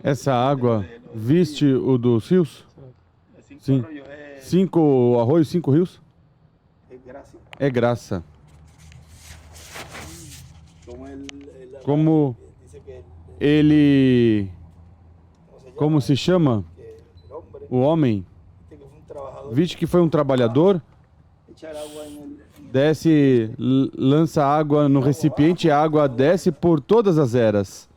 Essa água viste o dos rios? Sim. 5 arroios, 5 rios? É graça. Como ele... Como se chama? O homem. Viste que foi um trabalhador? Desce, lança água no recipiente e a água desce por todas as eras.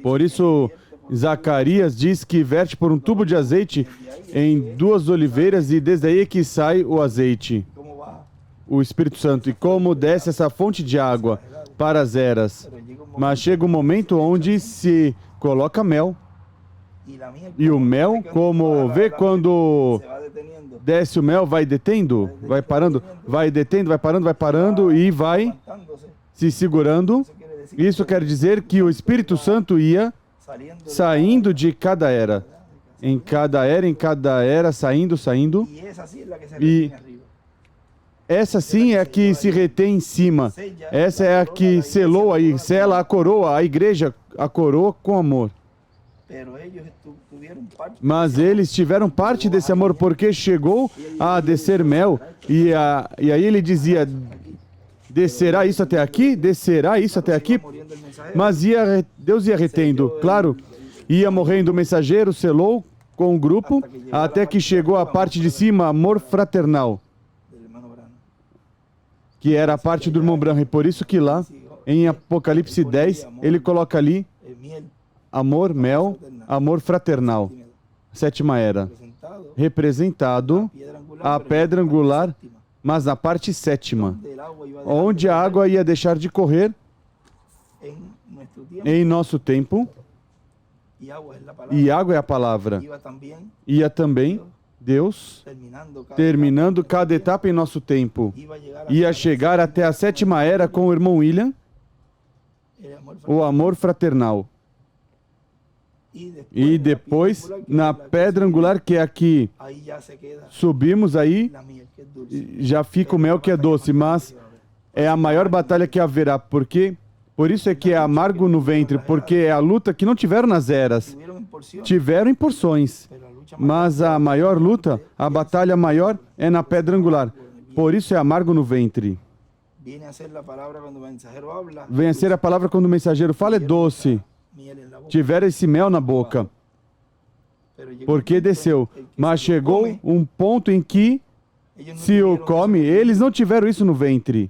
Por isso, Zacarias diz que verte por um tubo de azeite em 2 oliveiras e desde aí é que sai o azeite, o Espírito Santo. E como desce essa fonte de água para as eras. Mas chega um momento onde se coloca mel. E o mel, como vê quando desce o mel, vai detendo, vai parando, vai detendo, vai parando e vai se segurando. Isso quer dizer que o Espírito Santo ia saindo de cada era. Em cada era, saindo. E essa sim é a que se retém em cima. Essa é a que selou aí, sela a coroa, a igreja, a coroa com amor. Mas eles tiveram parte desse amor porque chegou a descer mel e aí ele dizia, descerá isso até aqui? Descerá isso até aqui? Mas Deus ia retendo, claro, ia morrendo o mensageiro, selou com o grupo, até que chegou a parte de cima, amor fraternal, que era a parte do irmão Branham. E por isso que lá, em Apocalipse 10, ele coloca ali, amor, mel, amor fraternal. 7ª era. Representado a pedra angular, mas na parte 7ª, onde a água ia deixar de correr em nosso tempo, e água é a palavra. Ia também Deus, terminando cada etapa em nosso tempo, ia chegar até a 7ª era com o irmão William, o amor fraternal. E depois, na pedra angular, que é aqui, subimos aí, já fica o mel que é doce, mas é a maior batalha que haverá, porque, por isso é que é amargo no ventre, porque é a luta que não tiveram nas eras, tiveram em porções, mas a maior luta, a batalha maior é na pedra angular, por isso é amargo no ventre. Vem a ser a palavra quando o mensageiro fala, é doce. Tiveram esse mel na boca, porque desceu. Mas chegou um ponto em que, se o come, eles não tiveram isso no ventre.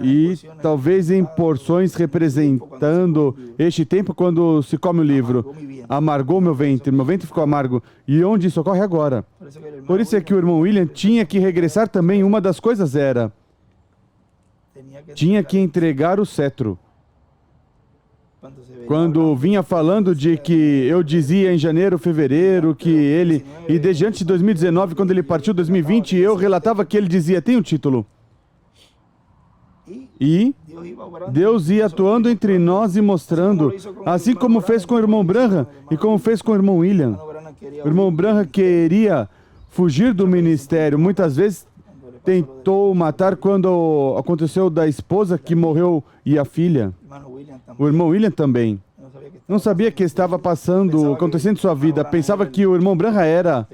E talvez em porções representando este tempo quando se come o livro. Amargou meu ventre ficou amargo. E onde isso ocorre agora? Por isso é que o irmão William tinha que regressar também. Uma das coisas era, tinha que entregar o cetro. Quando vinha falando de que eu dizia em janeiro, fevereiro, que ele... E desde antes de 2019, quando ele partiu 2020, eu relatava que ele dizia, tem um título. E Deus ia atuando entre nós e mostrando, assim como fez com o irmão Branham e como fez com o irmão William. O irmão Branham queria fugir do ministério. Muitas vezes tentou matar quando aconteceu da esposa que morreu e a filha. O irmão William também. Não sabia que estava acontecendo em sua vida. Pensava que o irmão Branham era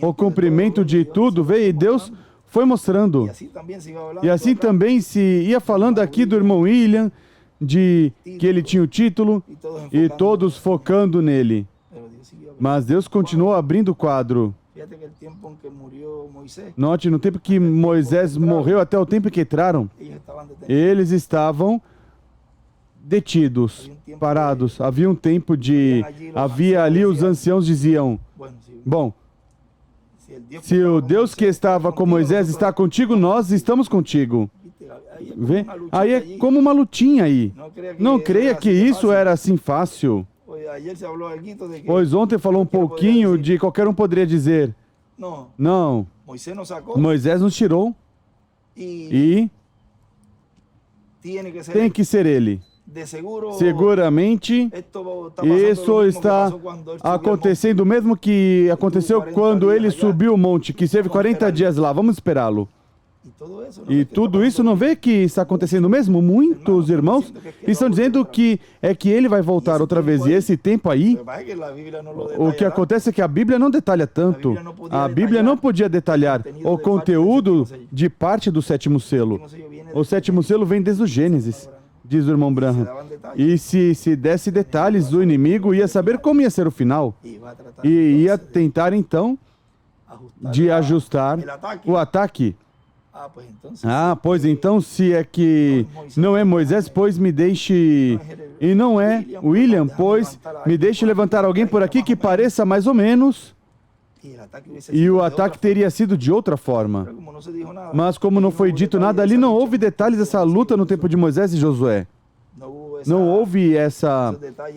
o cumprimento de tudo. Veio e Deus foi mostrando. E assim também se ia falando aqui do irmão William, de que ele tinha o título, e todos focando nele. Mas Deus continuou abrindo o quadro. Note, no tempo que Moisés morreu até o tempo que entraram, eles estavam detidos, parados. Havia um tempo de... Havia ali os anciãos diziam, bom, se o Deus que estava com Moisés está contigo, nós estamos contigo. Vê? Aí é como uma lutinha aí. Não creia que isso era assim fácil. Pois ontem falou um pouquinho de qualquer um poderia dizer, não, Moisés nos tirou e tem que ser ele. Seguramente, isso está acontecendo o mesmo que aconteceu quando ele subiu o monte, que esteve 40 dias lá. Vamos esperá-lo. E tudo isso não vê que está acontecendo mesmo? Muitos irmãos estão dizendo que ele vai voltar outra vez. E esse tempo aí, o que acontece é que a Bíblia não detalha tanto. A Bíblia não podia detalhar o conteúdo de parte do sétimo selo. O sétimo selo vem desde o Gênesis, diz o irmão Branham. E se desse detalhes, o inimigo ia saber como ia ser o final. E ia tentar, então, de ajustar o ataque. Pois então, se é que não é Moisés, pois me deixe... E não é William, pois me deixe levantar alguém por aqui que pareça mais ou menos... E o ataque teria sido de outra forma. Mas como não foi dito nada ali, não houve detalhes dessa luta no tempo de Moisés e Josué. Não houve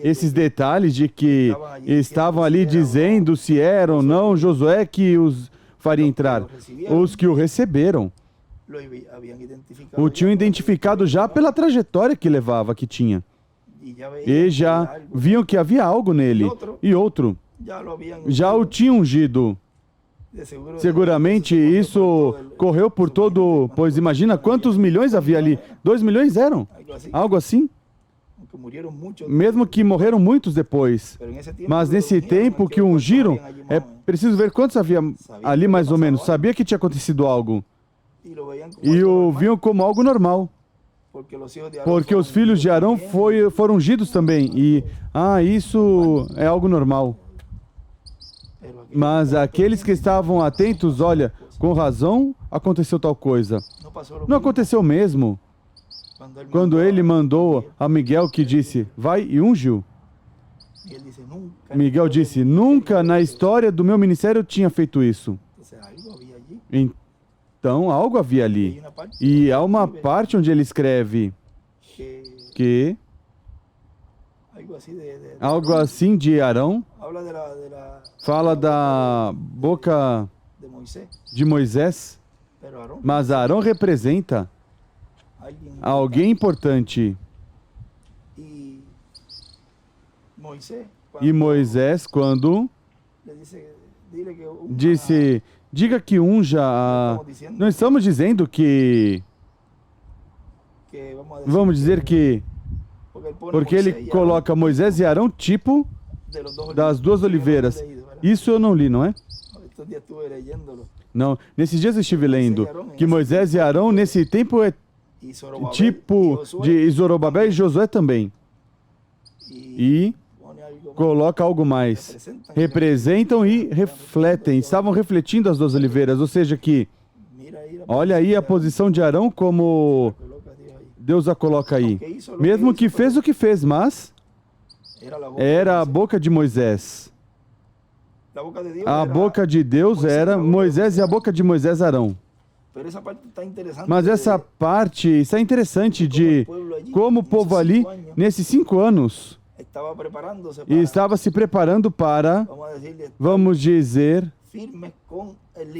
esses detalhes de que estavam ali dizendo se era ou não Josué que os faria entrar. Os que o receberam o tinham identificado já pela trajetória que levava, que tinha. E já viam que havia algo nele. E outro já o tinha ungido. Seguramente isso correu por todo... Pois imagina quantos milhões havia ali. 2 milhões eram? Algo assim? Mesmo que morreram muitos depois. Mas nesse tempo que o ungiram, é preciso ver quantos havia ali mais ou menos. Sabia que tinha acontecido algo. E o viam como algo normal. Porque os filhos de Arão foram ungidos também. E, isso é algo normal. Mas aqueles que estavam atentos, olha, com razão aconteceu tal coisa. Não aconteceu mesmo. Quando ele mandou a Miguel que disse, vai e unge-o. Miguel disse, nunca na história do meu ministério eu tinha feito isso. Então, algo havia ali. E há uma parte onde ele escreve que algo assim de Arão fala da boca de Moisés, mas Arão representa alguém importante. E Moisés, quando disse, diga que unja a... Não estamos dizendo que... Vamos dizer que... Porque ele coloca Moisés e Arão tipo das duas oliveiras. Isso eu não li, não é? Não, nesses dias eu estive lendo que Moisés e Arão nesse tempo é tipo de Zorobabel e Josué também. E coloca algo mais. Representam e refletem. Estavam refletindo as duas oliveiras, ou seja que, olha aí a posição de Arão como Deus a coloca aí. Mesmo que fez o que fez, mas era a boca de Moisés. A boca de Deus era Moisés e a boca de Moisés Arão. Mas essa parte está interessante de como o povo ali, nesses 5 anos, estava se preparando para, vamos dizer,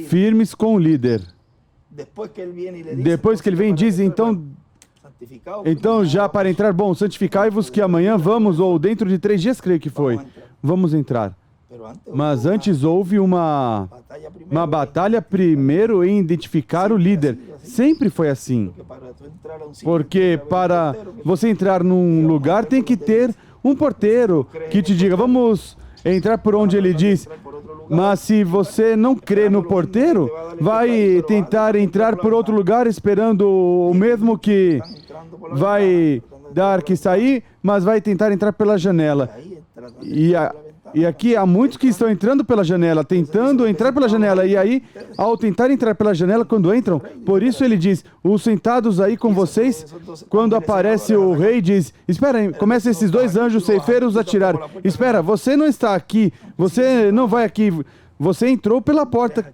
firmes com o líder. Depois que ele vem e diz, então já para entrar, bom, santificai-vos que amanhã vamos, ou dentro de 3 dias, creio que foi, vamos entrar. Mas antes houve uma batalha primeiro em identificar o líder. Sempre foi assim. Porque para você entrar num lugar tem que ter um porteiro que te diga, vamos entrar por onde ele diz. Mas se você não crê no porteiro, vai tentar entrar por outro lugar esperando o mesmo que vai dar que sair, mas vai tentar entrar pela janela. E aqui há muitos que estão entrando pela janela, tentando entrar pela janela. E aí, ao tentar entrar pela janela, quando entram, por isso ele diz, os sentados aí com vocês, quando aparece o rei, diz, espera, começam esses 2 anjos ceifeiros a atirar. Espera, você não está aqui, você não vai aqui, você entrou pela porta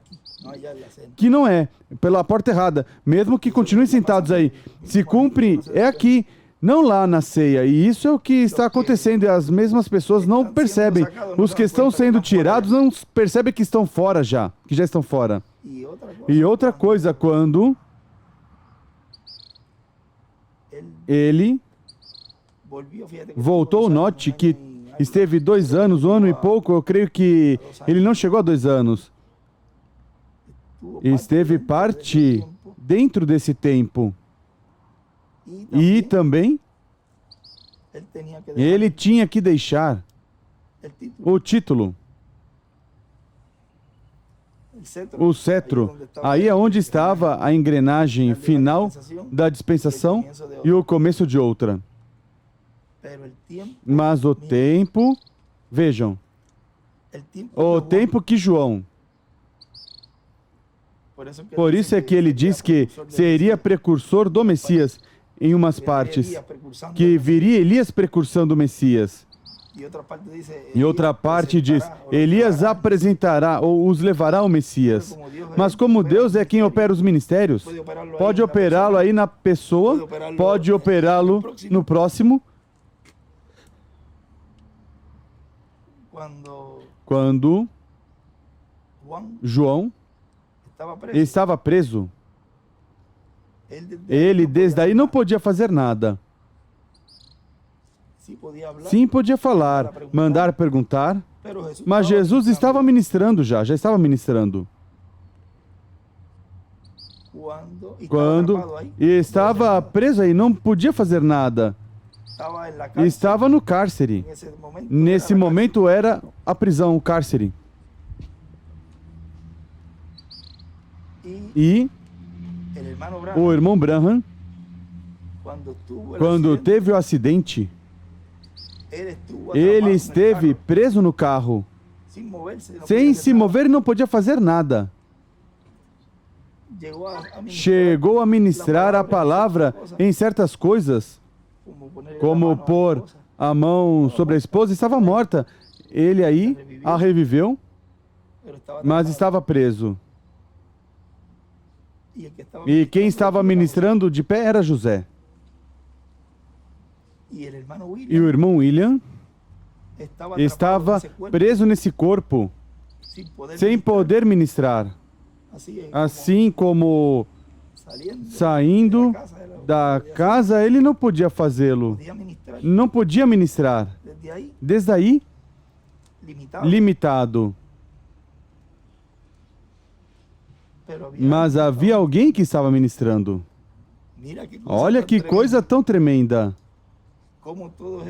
que não é, pela porta errada. Mesmo que continuem sentados aí, se cumpre, é aqui. Não lá na ceia, e isso é o que está acontecendo, e as mesmas pessoas não percebem. Os que estão sendo tirados não percebem que estão fora já, que já estão fora. E outra coisa, quando ele voltou, note que esteve 2 anos, 1 ano e pouco, eu creio que ele não chegou a 2 anos. Esteve parte dentro desse tempo. E também ele tinha que deixar o título, o cetro. Aí é onde estava a engrenagem final da dispensação e o começo de outra. Mas o tempo, vejam, o tempo que João, por isso é que ele diz que seria precursor do Messias em umas partes, que viria Elias precursando o Messias. E outra parte diz, Elias apresentará ou os levará ao Messias. Mas como Deus é quem opera os ministérios, pode operá-lo aí na pessoa, pode operá-lo no próximo. Quando João estava preso, ele desde aí não podia fazer nada. Sim, podia falar, mandar perguntar, mas Jesus estava ministrando já estava ministrando. Quando estava preso aí, não podia fazer nada. Estava no cárcere. Nesse momento era a prisão, o cárcere. E o irmão Branham, quando teve o acidente, ele esteve preso no carro, sem se mover e não podia fazer nada. Chegou a ministrar a palavra em certas coisas, como pôr a mão sobre a esposa, estava morta. Ele aí a reviveu, mas estava preso. E quem estava ministrando de pé era José. E o irmão William estava preso nesse corpo, sem poder ministrar. Assim como saindo da casa, ele não podia fazê-lo. Não podia ministrar. Desde aí, limitado. Mas havia alguém que estava ministrando. Olha que coisa tão tremenda.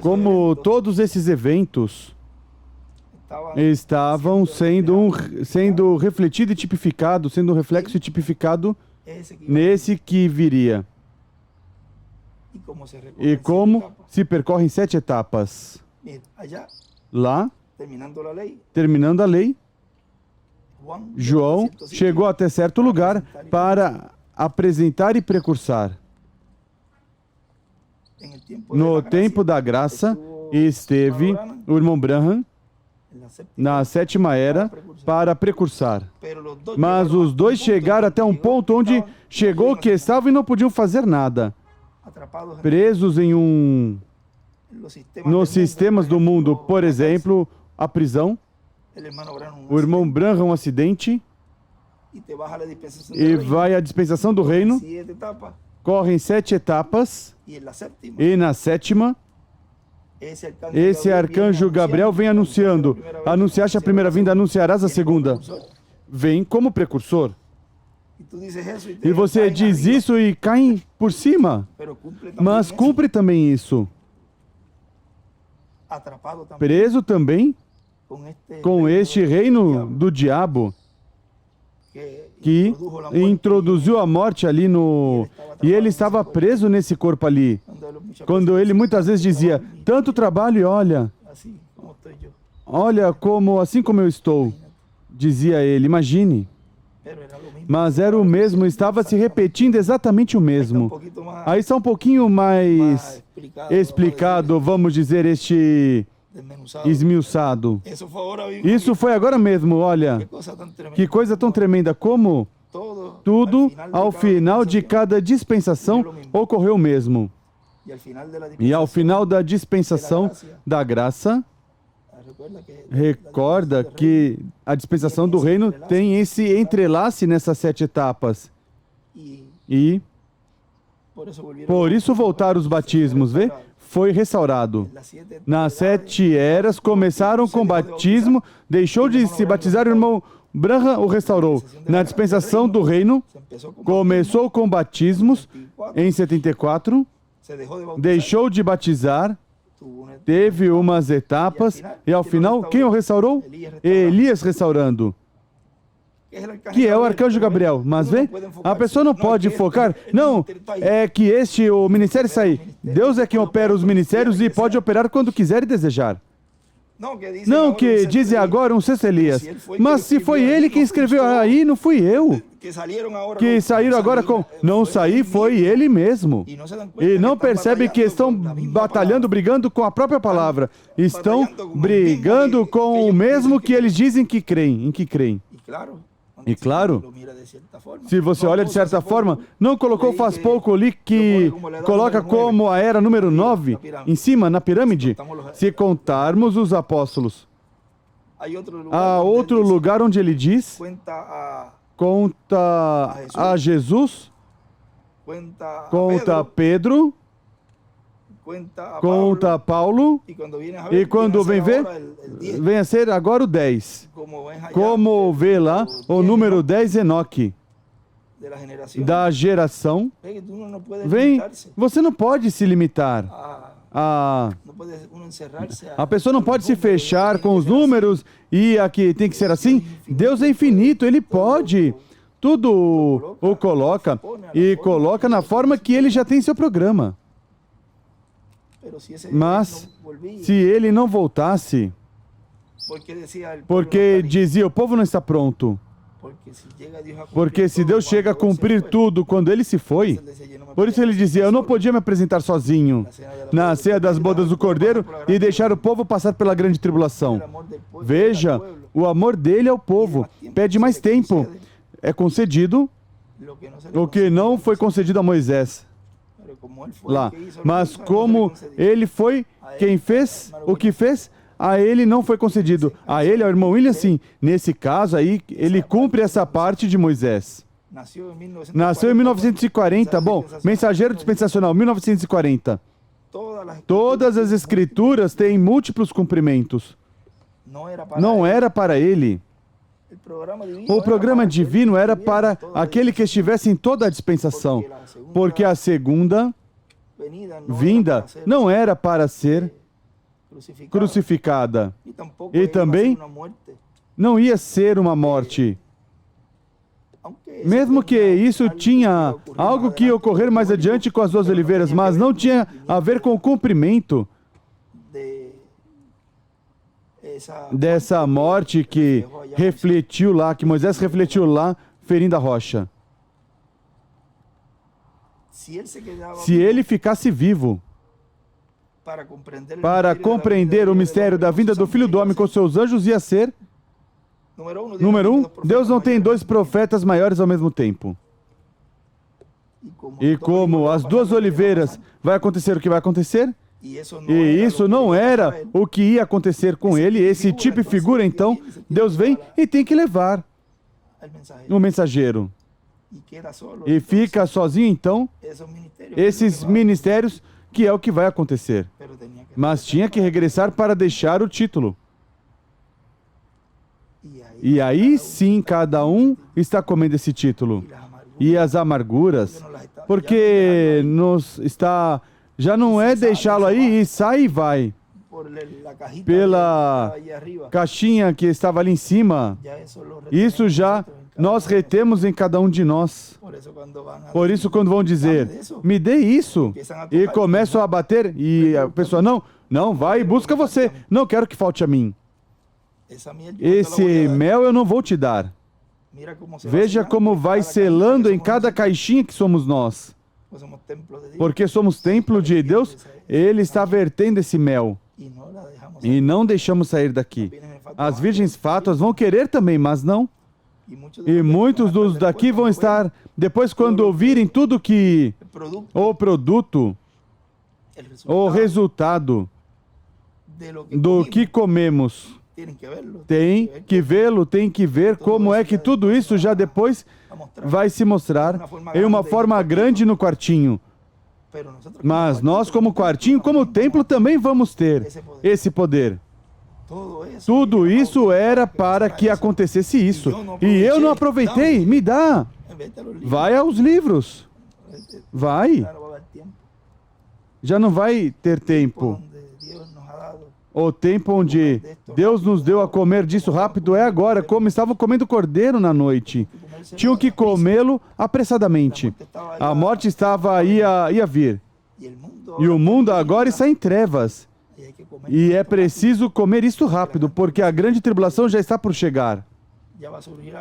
Como todos esses eventos estavam sendo refletido e tipificado, sendo um reflexo e tipificado nesse que viria. E como se percorrem 7 etapas. Lá, terminando a lei, João chegou até certo lugar para apresentar e precursar. No tempo da graça, esteve o irmão Branham na 7ª era para precursar. Mas os dois chegaram até um ponto onde chegou que estavam e não podiam fazer nada. Presos nos sistemas do mundo, por exemplo, a prisão. O irmão Branham, um acidente, e vai à dispensação do reino, correm 7 etapas, e na 7ª, esse arcanjo Gabriel vem anunciando, anunciaste a primeira vinda, anunciarás a segunda. Vem como precursor. E você diz isso e cai por cima, mas cumpre também isso. Preso também com este reino do diabo, que introduziu a morte ali no... E ele estava preso nesse corpo ali. Quando ele muitas vezes dizia, tanto trabalho e olha como, assim como eu estou, dizia ele, imagine. Mas era o mesmo, estava se repetindo exatamente o mesmo. Aí está um pouquinho mais explicado, vamos dizer, este esmiuçado. Isso foi agora mesmo, olha, que coisa tão tremenda, como tudo ao final de cada dispensação ocorreu o mesmo. E ao final da dispensação da graça, recorda que a dispensação do reino tem esse entrelace nessas 7 etapas. E por isso voltaram os batismos, vê? Foi restaurado. Nas 7 eras começaram com batismo, deixou de se batizar o irmão Branham o restaurou. Na dispensação do reino, começou com batismos em 74, deixou de batizar, teve umas etapas e ao final, quem o restaurou? Elias restaurando, que é o arcanjo Gabriel. Mas vê, a pessoa não pode focar, não, é que o ministério sai. Deus é quem opera os ministérios e pode operar quando quiser e desejar. Não, que dizem agora um sexto Elias. Mas se foi ele quem escreveu aí, não fui eu. Que saíram agora com... Não saí, foi ele mesmo. E não percebe que estão batalhando, brigando com a própria palavra. Estão brigando com o mesmo que eles dizem que creem, em que creem. E claro, se você olha de certa forma, não colocou faz pouco ali que coloca como a era número 9 em cima, na pirâmide, se contarmos os apóstolos. Há outro lugar onde ele diz, conta a Jesus, conta a Pedro, conta a Paulo, e quando vem ver, vem a ser agora o 10. Como vê lá, o número 10, Enoque, da geração. Vem, você não pode se limitar a pessoa não pode se fechar com os números e aqui tem que ser assim. Deus é infinito, Ele pode. Tudo o coloca e coloca na forma que Ele já tem seu programa. Mas, se ele não voltasse, porque dizia, o povo não está pronto. Porque se Deus chega a cumprir tudo quando ele se foi, por isso ele dizia, eu não podia me apresentar sozinho na ceia das bodas do Cordeiro e deixar o povo passar pela grande tribulação. Veja, o amor dele ao povo pede mais tempo. É concedido o que não foi concedido a Moisés lá. Mas como ele foi quem fez o que fez, a ele não foi concedido. A ele, ao irmão William, sim. Nesse caso aí, ele cumpre essa parte de Moisés. Nasceu em 1940, bom, mensageiro dispensacional, 1940. Todas as escrituras têm múltiplos cumprimentos. Não era para ele. O programa divino era para aquele que estivesse em toda a dispensação, porque a segunda vinda não era para ser crucificada e também não ia ser uma morte. Mesmo que isso tinha algo que ia ocorrer mais adiante com as duas oliveiras, mas não tinha a ver com o cumprimento dessa morte que refletiu lá, que Moisés refletiu lá, ferindo a rocha. Se ele ficasse vivo para compreender o mistério da vinda do Filho do Homem com seus anjos, ia ser... Número 1, Deus não tem dois profetas maiores ao mesmo tempo. E como as duas oliveiras vai acontecer o que vai acontecer, e isso não era o que ia acontecer com ele, esse tipo e figura, então, Deus vem e tem que levar o mensageiro. E fica sozinho, então, esses ministérios, que é o que vai acontecer. Mas tinha que regressar para deixar o título. E aí sim, cada um está comendo esse título. E as amarguras, porque já não é deixá-lo aí e sai e vai. Pela caixinha que estava ali em cima, isso já nós retemos em cada um de nós. Por isso, quando vão dizer, me dê isso, e começam a bater, e a pessoa, não, vai e busca você. Não quero que falte a mim. Esse mel eu não vou te dar. Veja como vai selando em cada caixinha que somos nós. Porque somos templo de Deus, Ele está vertendo esse mel. E não deixamos sair daqui. As virgens fátuas vão querer também, mas não. E muitos dos daqui vão estar, depois quando ouvirem tudo que... O produto, o resultado do que comemos. Tem que vê-lo, tem que ver como é que tudo isso já depois vai se mostrar em uma forma grande no quartinho. Mas nós, como quartinho, como templo, também vamos ter esse poder. Tudo isso era para que acontecesse isso. E eu não aproveitei. Me dá. Vai aos livros. Vai. Já não vai ter tempo. O tempo onde Deus nos deu a comer disso rápido é agora, como estavam comendo cordeiro na noite. Tinham que comê-lo apressadamente. A morte estava ia vir. E o mundo agora está em trevas. E é preciso comer isto rápido, porque a grande tribulação já está por chegar.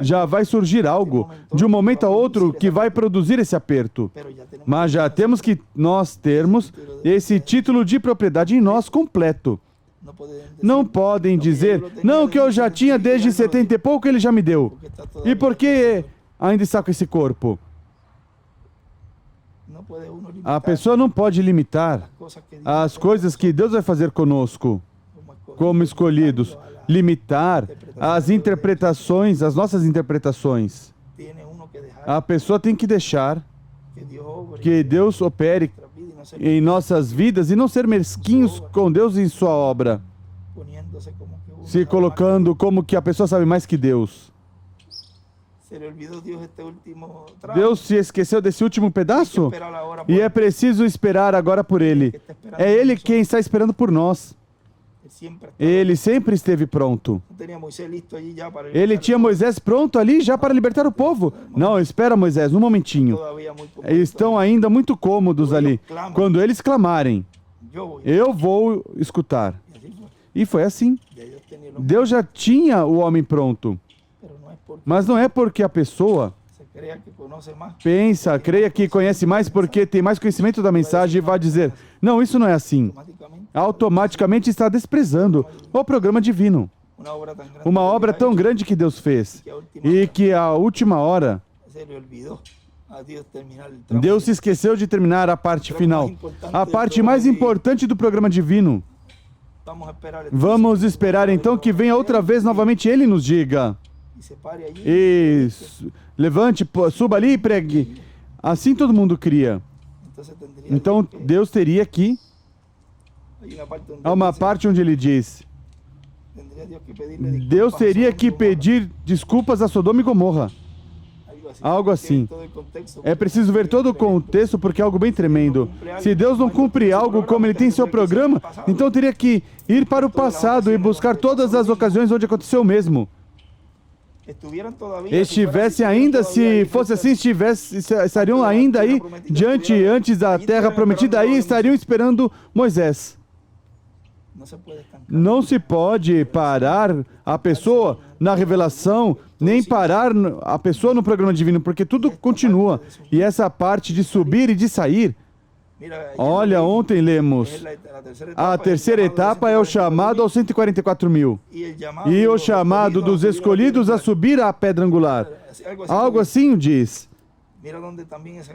Já vai surgir algo, de um momento a outro, que vai produzir esse aperto. Mas já temos que nós termos esse título de propriedade em nós completo. Não podem dizer, não, que eu já tinha desde 70 e pouco, ele já me deu. E por que ainda está com esse corpo? A pessoa não pode limitar as coisas que Deus vai fazer conosco, como escolhidos. Limitar as interpretações, as nossas interpretações. A pessoa tem que deixar que Deus opere em nossas vidas e não ser mesquinhos com Deus em sua obra, se colocando como que a pessoa sabe mais que Deus. Deus se esqueceu desse último pedaço? E é preciso esperar agora por Ele. É Ele quem está esperando por nós. Ele sempre esteve pronto. Ele tinha Moisés pronto ali já para libertar o povo. Não, espera, Moisés, um momentinho. Estão ainda muito cômodos ali. Quando eles clamarem, eu vou escutar. E foi assim. Deus já tinha o homem pronto. Mas não é porque a pessoa pensa, creia que conhece mais porque tem mais conhecimento da mensagem e vai dizer, não, isso não é assim. Automaticamente está desprezando o programa divino. Uma obra tão grande que Deus fez e que a última hora Deus se esqueceu de terminar a parte final. A parte mais importante do programa divino. Vamos esperar então que venha outra vez novamente Ele nos diga. E levante, suba ali e pregue. Assim todo mundo cria. Então Deus teria que... Há uma parte onde ele diz: Deus teria que pedir desculpas a Sodoma e Gomorra. Algo assim. É preciso ver todo o contexto porque é algo bem tremendo. Se Deus não cumpre algo como Ele tem em seu programa, então teria que ir para o passado e buscar todas as ocasiões onde aconteceu o mesmo. Estivesse ainda, se fosse assim, estariam ainda aí, antes da terra prometida, aí estariam esperando Moisés. Não se pode parar a pessoa na revelação, nem parar a pessoa no programa divino, porque tudo continua. E essa parte de subir e de sair, olha, ontem lemos, a terceira etapa é o chamado aos 144 mil. E o chamado dos escolhidos a subir à pedra angular. Algo assim diz.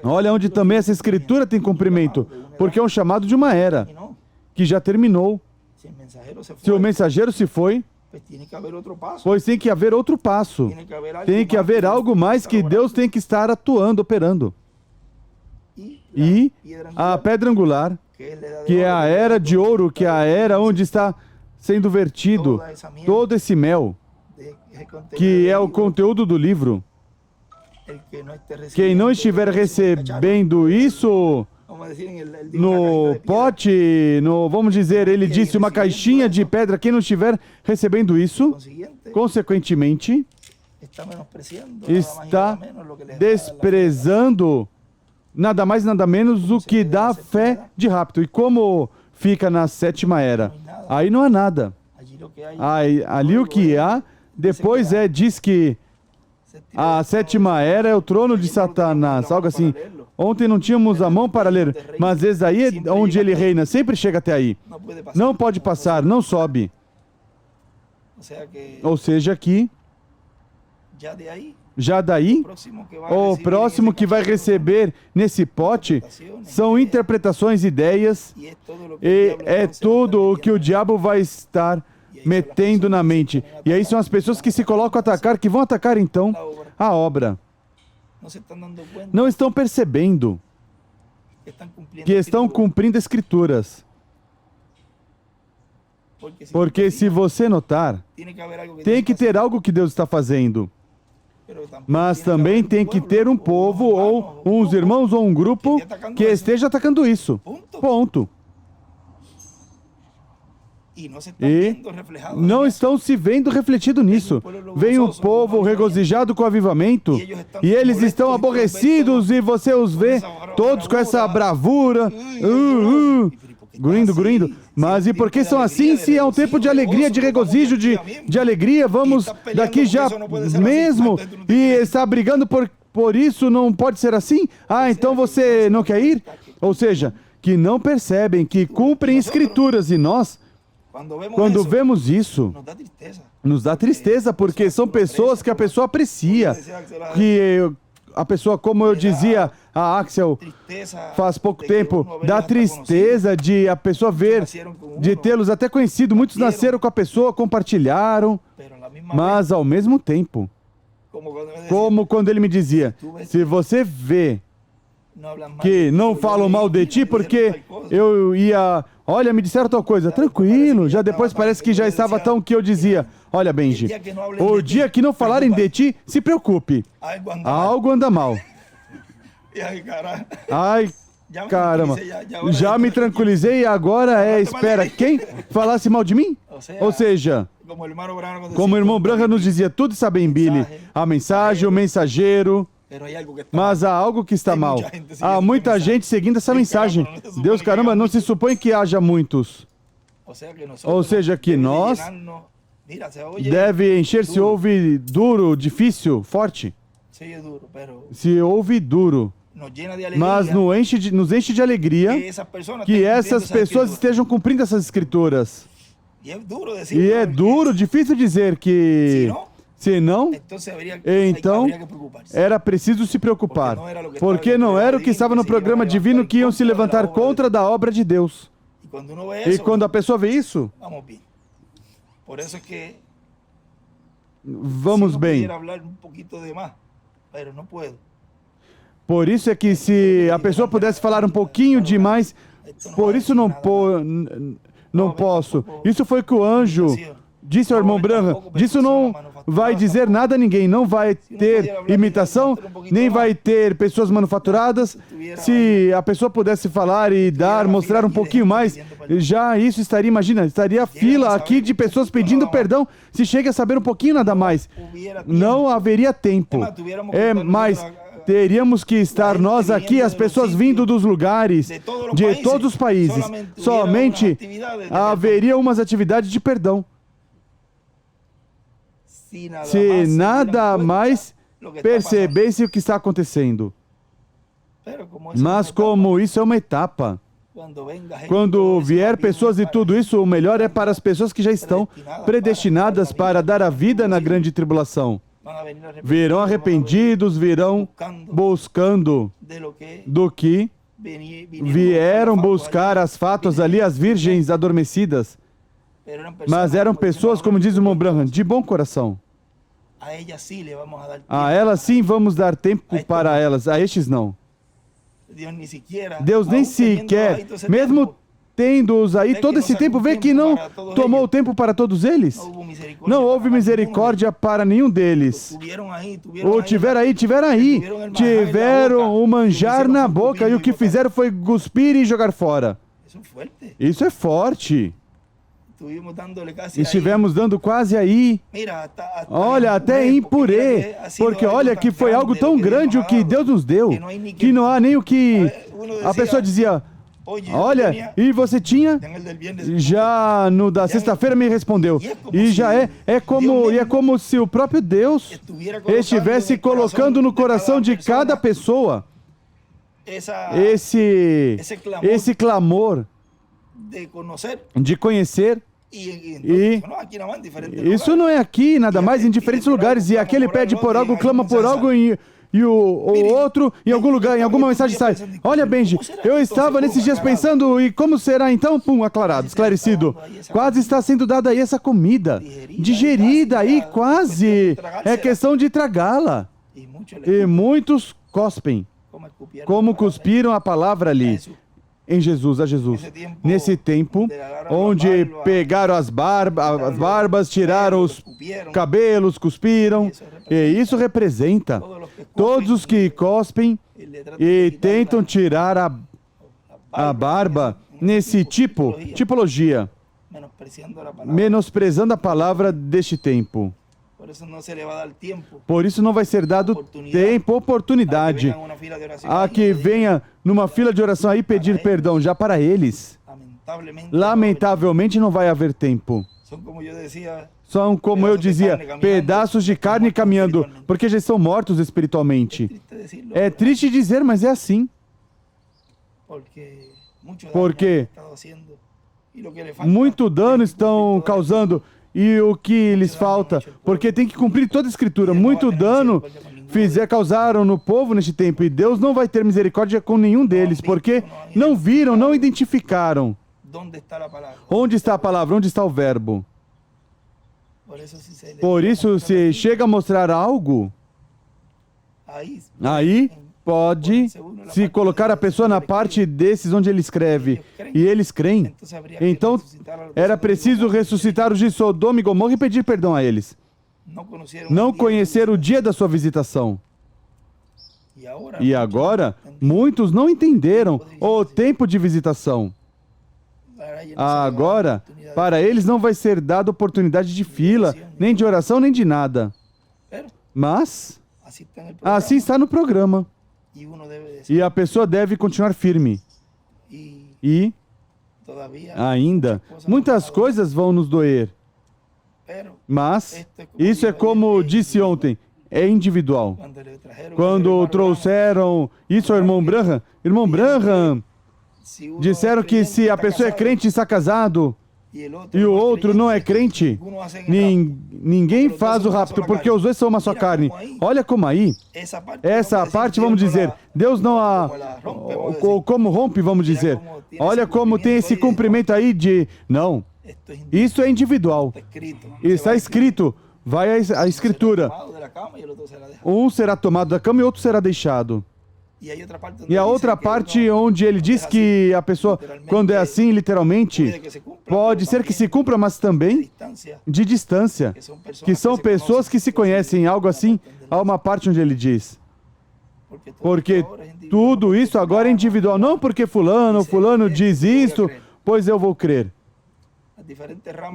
Olha onde também essa escritura tem cumprimento, porque é um chamado de uma era, que já terminou. Se o mensageiro se foi, pois tem que haver outro passo. Tem que haver algo mais que Deus tem que estar atuando, operando. E a pedra angular, que é a era de ouro, que é a era onde está sendo vertido todo esse mel, que é o conteúdo do livro. Quem não estiver recebendo isso no pote, vamos dizer, ele disse uma caixinha de pedra, quem não estiver recebendo isso, consequentemente, está desprezando nada mais, nada menos o que dá fé de rápido. E como fica na sétima era? Aí não há nada. Ali o que há, depois diz que a sétima era é o trono de Satanás, algo assim. Ontem não tínhamos a mão para ler, mas esse aí é onde ele reina, sempre chega até aí. Não pode passar, não sobe. Ou seja que, já daí, o próximo que vai receber nesse pote são interpretações, ideias, e é tudo o que o diabo vai estar metendo na mente. E aí são as pessoas que se colocam a atacar, que vão atacar então a obra. Não estão percebendo que estão cumprindo escrituras. Porque se você notar, tem que ter algo que Deus está fazendo. Mas também tem que ter um povo, ou uns irmãos, ou um grupo que esteja atacando isso. Ponto. E não estão se vendo refletido nisso. Vem um povo regozijado com o avivamento, e eles estão aborrecidos, e você os vê todos com essa bravura, gruindo. Mas e por que são assim, se é um tempo de alegria, de regozijo, de alegria? Vamos daqui já mesmo, e está brigando por isso, não pode ser assim? Então você não quer ir? Ou seja, que não percebem, que cumprem escrituras, e nós, quando vemos isso, nos dá tristeza, porque são pessoas que a pessoa aprecia, que a pessoa, como eu dizia a Axel faz pouco tempo, dá tristeza de a pessoa ver, de tê-los até conhecido, muitos nasceram com a pessoa, compartilharam, mas ao mesmo tempo, como quando ele me dizia, se você vê que não falam mal de ti, porque eu ia, olha, me disseram tal coisa, tranquilo, já depois parece que já estava tão que eu dizia, olha, Benji, o dia que não falarem de ti, se preocupe, algo anda mal. Ai, caramba, já me tranquilizei e agora espera, quem falasse mal de mim? Ou seja, como o irmão Branham nos dizia, tudo está bem, Billy, a mensagem, o mensageiro, mas há algo que está mal. Há muita gente seguindo essa mensagem. Deus, caramba, não se supõe que haja muitos. Ou seja, que nós deve encher-se ouve duro, difícil, forte. Se ouve duro. Mas nos enche de alegria que essas pessoas estejam cumprindo essas escrituras. E é duro, difícil dizer que... Se não, então era preciso se preocupar, porque não era o que estava no programa divino que iam se levantar contra da obra de Deus. E quando a pessoa vê isso, vamos bem. Por isso é que se a pessoa pudesse falar um pouquinho demais, por isso não posso. Isso foi que o anjo disse ao irmão Branham, disso não vai dizer nada a ninguém, não vai ter imitação, nem vai ter pessoas manufaturadas. Se a pessoa pudesse falar e mostrar um pouquinho mais, já isso estaria, imagina, estaria fila aqui de pessoas pedindo perdão, se chega a saber um pouquinho nada mais. Não haveria tempo. Mas teríamos que estar nós aqui, as pessoas vindo dos lugares, de todos os países. Somente haveria umas atividades de perdão. Se nada mais percebesse o que está acontecendo. Mas como isso é uma etapa, quando vier pessoas e tudo isso, o melhor é para as pessoas que já estão predestinadas para dar a vida na grande tribulação. Virão arrependidos, virão buscando do que vieram buscar as fátuas ali, as virgens adormecidas. Mas eram pessoas, como diz o irmão Branham, de bom coração. A elas sim vamos dar tempo para elas, a estes não. Deus nem sequer, mesmo tendo-os aí todo esse tempo, vê que não tomou o tempo para todos eles. Não houve misericórdia para nenhum deles. Ou tiveram aí. Tiveram o manjar na boca e o que fizeram foi cuspir e jogar fora. Isso é forte. Estivemos dando quase aí. Olha, até em purê. Porque olha que foi algo tão grande o que Deus nos deu, que não há nem o que... A pessoa dizia, olha, e você tinha? Já no da sexta-feira me respondeu. E já é como se o próprio Deus estivesse colocando no coração de cada pessoa esse clamor de conhecer. E isso não é aqui, nada mais, em diferentes lugares. E aquele pede por algo, clama por algo, e o outro, em algum lugar, em alguma mensagem sai. Olha, Benji, eu estava nesses dias pensando, e como será então? Pum, aclarado, esclarecido. Quase está sendo dada aí essa comida. Digerida aí, quase. É questão de tragá-la. E muitos cospem. Como cuspiram a palavra ali. em Jesus, a Jesus. Nesse tempo, onde pegaram as barbas, tiraram os cabelos, cuspiram, e isso representa todos os que cospem e tentam tirar a barba nesse tipologia, menosprezando a palavra deste tempo. Por isso não vai ser dado tempo, oportunidade a que venha numa fila de oração aí pedir perdão já para eles. Lamentavelmente não vai haver tempo. São, como eu dizia, pedaços de carne caminhando, porque já estão mortos espiritualmente. É triste dizer, mas é assim. Porque muito dano estão causando. E o que lhes falta? Porque tem que cumprir toda a Escritura. Muito dano causaram no povo neste tempo. E Deus não vai ter misericórdia com nenhum deles. Porque não viram, não identificaram. Onde está a palavra? Onde está o verbo? Por isso, se chega a mostrar algo, aí pode se colocar a pessoa na parte desses onde ele escreve. E eles creem. Então, era preciso ressuscitar os de Sodoma e Gomorra e pedir perdão a eles. Não conheceram o dia da sua visitação. E agora, muitos não entenderam o tempo de visitação. Agora, para eles não vai ser dada oportunidade de fila, nem de oração, nem de nada. Mas, assim está no programa. E a pessoa deve continuar firme. E ainda, muitas coisas vão nos doer. Mas, isso é como disse ontem, é individual. Quando trouxeram isso ao irmão Branham, disseram que se a pessoa é crente e está casado, e o outro não é crente, ninguém faz o rapto, porque os dois são uma só carne. Olha como aí, essa parte, vamos dizer, Deus não como rompe, vamos dizer. Olha como tem esse cumprimento aí de... Não, isso é individual. Está escrito, vai a Escritura. Um será tomado da cama e outro será deixado. E a outra parte onde ele diz que a pessoa, quando é assim, literalmente, pode ser que se cumpra, mas também de distância, que são pessoas que se conhecem, algo assim, há uma parte onde ele diz. Porque tudo isso agora é individual, não porque fulano diz isto, pois eu vou crer.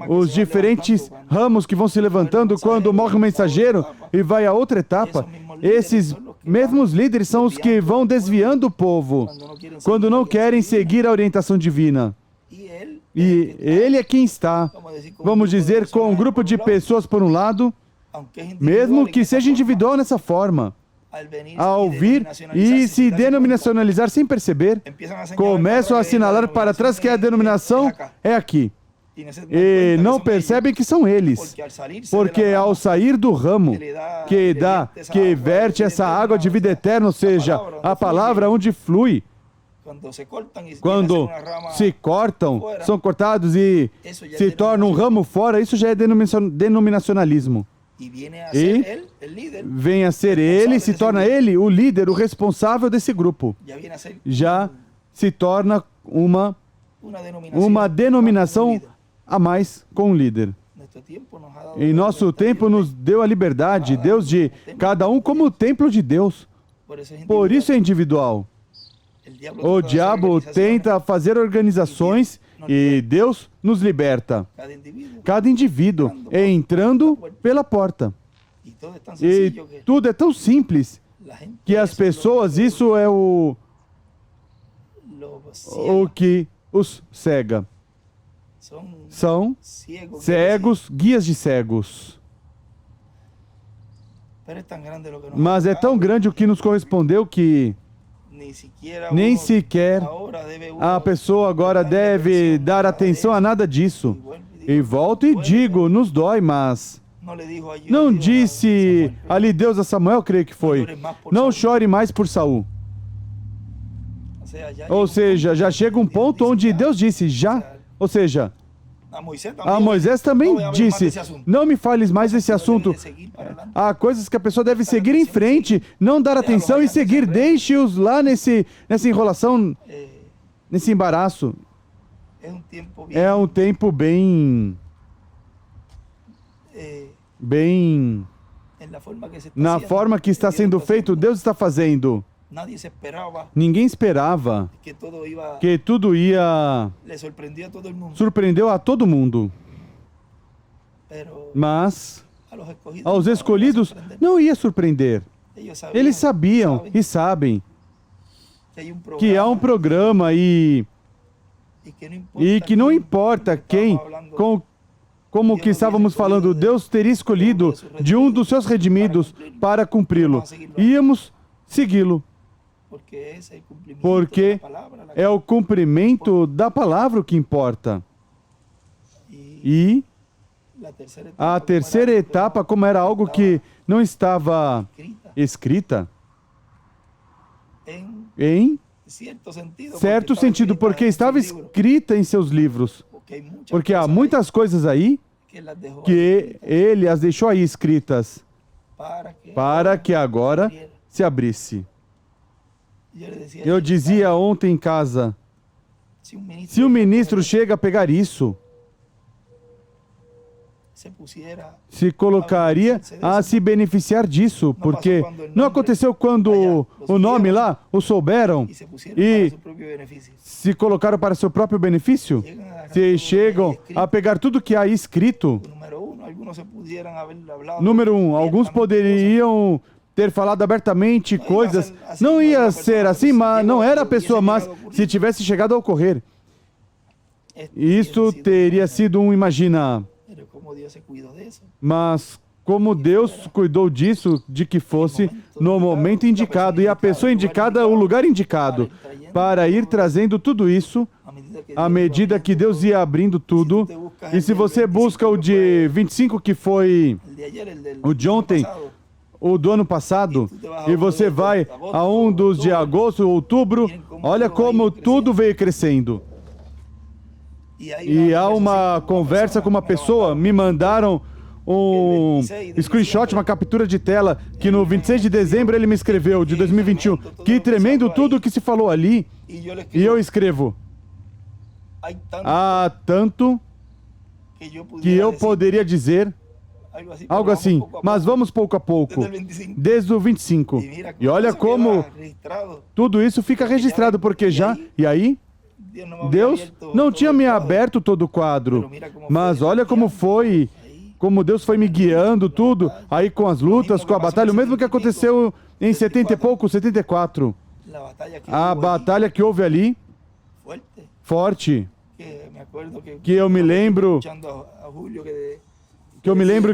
Os diferentes ramos que vão se levantando quando morre o mensageiro e vai a outra etapa, esses mesmos líderes são os que vão desviando o povo quando não querem seguir a orientação divina. E ele é quem está, vamos dizer, com um grupo de pessoas por um lado, mesmo que seja individual nessa forma, ao vir e se denominacionalizar sem perceber, começam a assinalar para trás que a denominação é aqui. E não percebem que são eles, porque ao sair do ramo que verte essa água de vida eterna, ou seja, a palavra onde flui, quando se cortam, são cortados e se torna um ramo fora, isso já é denominacionalismo. E vem a ser ele, se torna ele o líder, o responsável desse grupo. Já se torna uma denominação a mais com o líder. Em nosso tempo nos deu a liberdade, Deus de cada um como o templo de Deus. Por isso é individual. O diabo tenta fazer organizações e Deus nos liberta. Cada indivíduo é entrando pela porta. E tudo é tão simples que as pessoas, isso é o que os cega. São cegos, guias de cegos. Mas é tão grande o que nos correspondeu que nem sequer a pessoa agora deve dar atenção a nada disso. E volto e digo, nos dói, mas não disse ali Deus a Samuel, creio que foi, não chore mais por Saul. Ou seja, já chega um ponto onde Deus disse, já, ou seja, a Moisés também disse, não me fales mais desse assunto. Há coisas que a pessoa deve seguir em frente, não dar atenção e seguir, deixe-os lá nessa enrolação. nesse embaraço. Es un tiempo É um tempo bem en la forma que se está na haciendo, forma que está Dios sendo está feito, haciendo. Deus está fazendo. Nadie se esperaba Ninguém esperava que todo iba, que tudo ia le sorprendió a todo el mundo. surpreendeu a todo mundo. Pero Mas a los escogidos aos no iba a escolhidos sorprender. não ia surpreender. Ellos Eles sabiam saben e sabem que hay un que há um programa e que não importa quem, como que estávamos falando, Deus teria escolhido de um dos seus redimidos para cumpri-lo. Íamos segui-lo, porque é o cumprimento da palavra o que importa. E a terceira etapa, como era algo que não estava escrita, em certo sentido, porque estava escrita em seus livros. Porque há muitas coisas aí que ele as deixou aí escritas para que agora se abrisse. Eu dizia ontem em casa, se o ministro chega a pegar isso, se colocaria a se beneficiar disso, porque não aconteceu quando o nome lá o souberam e se colocaram para seu próprio benefício? Se chegam a pegar tudo que há aí escrito, número um, alguns poderiam ter falado abertamente coisas, não ia ser assim, mas não era a pessoa, mas se tivesse chegado a ocorrer, isso teria sido imagina. Mas como Deus cuidou disso, de que fosse no momento indicado e a pessoa indicada, o lugar indicado, para ir trazendo tudo isso, à medida que Deus ia abrindo tudo. E se você busca o de 25, que foi o de ontem, o do ano passado, e você vai a um dos de agosto, outubro, olha como tudo veio crescendo. E há uma conversa com uma pessoa, me mandaram um screenshot, uma captura de tela, que no 26 de dezembro ele me escreveu, de 2021. Que tremendo tudo que se falou ali. E eu escrevo, há tanto que eu poderia dizer algo assim, mas vamos pouco a pouco, desde o 25. E olha como tudo isso fica registrado, porque já, e aí, Deus não tinha me aberto todo o quadro, mas olha como foi, como Deus foi me guiando tudo, aí com as lutas, com a batalha, o mesmo que aconteceu em 70 e pouco, 74. A batalha que houve ali, forte, que eu me lembro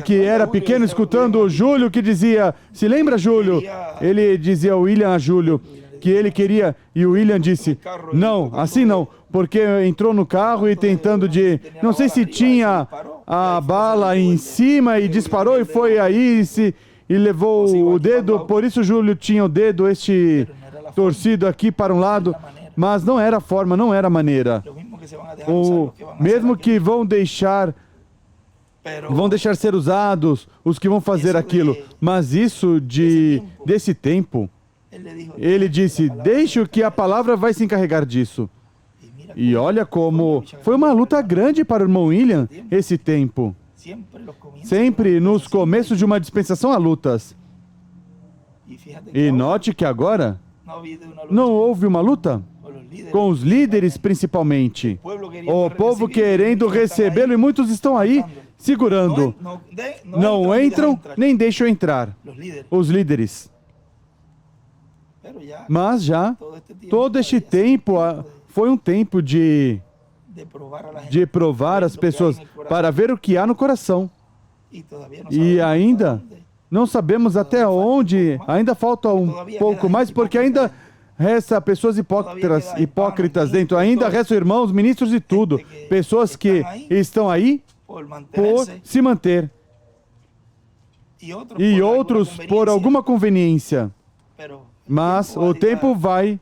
que era pequeno escutando o Júlio que dizia, se lembra, Júlio? Ele dizia, William a Júlio, que ele queria, e o William disse, não, assim não, porque entrou no carro e tentando não sei se tinha a bala em cima e disparou e foi aí e levou o dedo, por isso o Júlio tinha o dedo torcido aqui para um lado, mas não era a forma, não era a maneira. Mesmo que vão deixar ser usados os que vão fazer aquilo, mas isso desse tempo, ele disse, deixe que a palavra vai se encarregar disso. E olha como foi uma luta grande para o irmão William esse tempo. Sempre nos começos de uma dispensação há lutas. E note que agora não houve uma luta com os líderes principalmente. O povo querendo recebê-lo e muitos estão aí segurando. Não entram nem deixam entrar. Os líderes. Mas já todo este tempo foi um tempo de provar as pessoas para ver o que há no coração. E ainda não sabemos até onde, ainda falta um pouco mais, porque ainda resta pessoas hipócritas dentro, ainda restam irmãos, ministros e tudo, pessoas que estão aí por se manter, e outros por alguma conveniência. Mas o tempo vai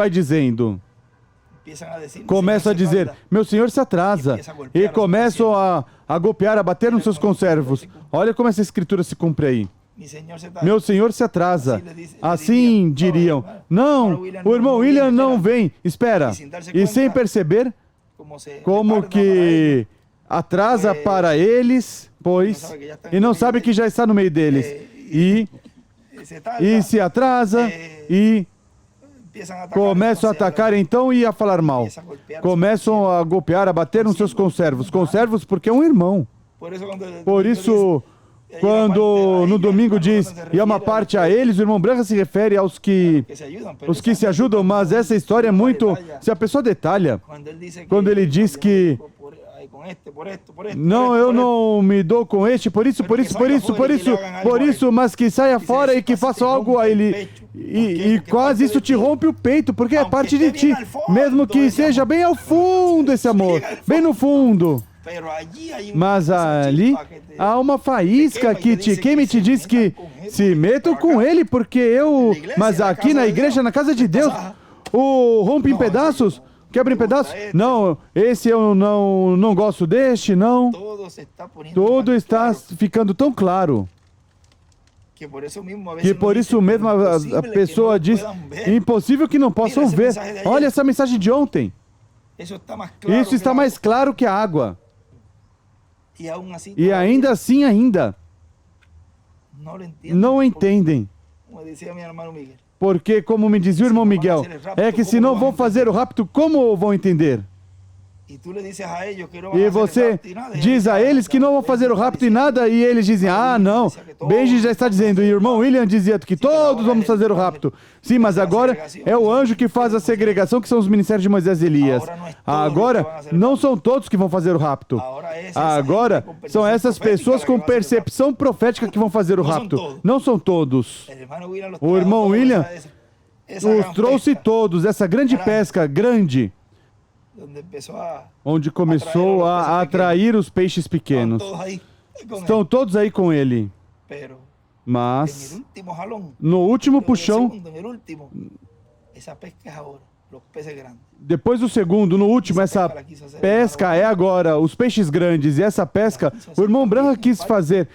dizendo, começam a dizer, meu senhor se atrasa, e começam a golpear, a bater nos seus conservos. Olha como essa escritura se cumpre aí. Mi señor se está. Meu senhor se atrasa. Assim diriam: não, o irmão William não vem, espera. E sem perceber como que atrasa para eles, pois, e não sabe que já está no meio deles. E se atrasa e começam a atacar então e a falar mal. Começam a golpear, a bater nos seus conservos. Conservos porque é um irmão. Por isso, quando no domingo diz, e há uma parte a eles, o irmão Branham se refere aos que se ajudam, mas essa história é muito... Se a pessoa detalha, quando ele diz que não, eu não me dou com este, por isso, mas que saia fora e que faça algo a ele. E quase isso te rompe o peito, porque é parte de ti. Mesmo que seja bem ao fundo esse amor, bem no fundo. Mas ali há uma faísca que te queima e te diz que se metam com ele, porque eu... Mas aqui na igreja, na casa de Deus, o rompe em pedaços, quebra em pedaços. Não, esse eu não gosto deste, não. Tudo está ficando tão claro. Que por isso mesmo a pessoa diz, impossível que não possam ver. Olha essa mensagem de ontem. Isso está mais claro que a água. E ainda assim, não entendem. Porque, como me dizia o irmão Miguel, é que se não vão fazer o rapto, como vão entender? E você diz a eles que não vão fazer o rapto e nada, e eles dizem, ah, não, Benji já está dizendo, e o irmão William dizia que todos vamos fazer o rapto. Sim, mas agora é o anjo que faz a segregação, que são os ministérios de Moisés e Elias. Agora, não são todos que vão fazer o rapto. Agora, são essas pessoas com percepção profética que vão fazer o rapto. Não são todos. O irmão William os trouxe todos, essa grande pesca, grande, onde começou a atrair os peixes pequenos. Estão todos aí com ele. Mas, no último puxão, depois do segundo, no último, essa pesca é agora, os peixes grandes. E essa pesca, o irmão Branham quis fazer.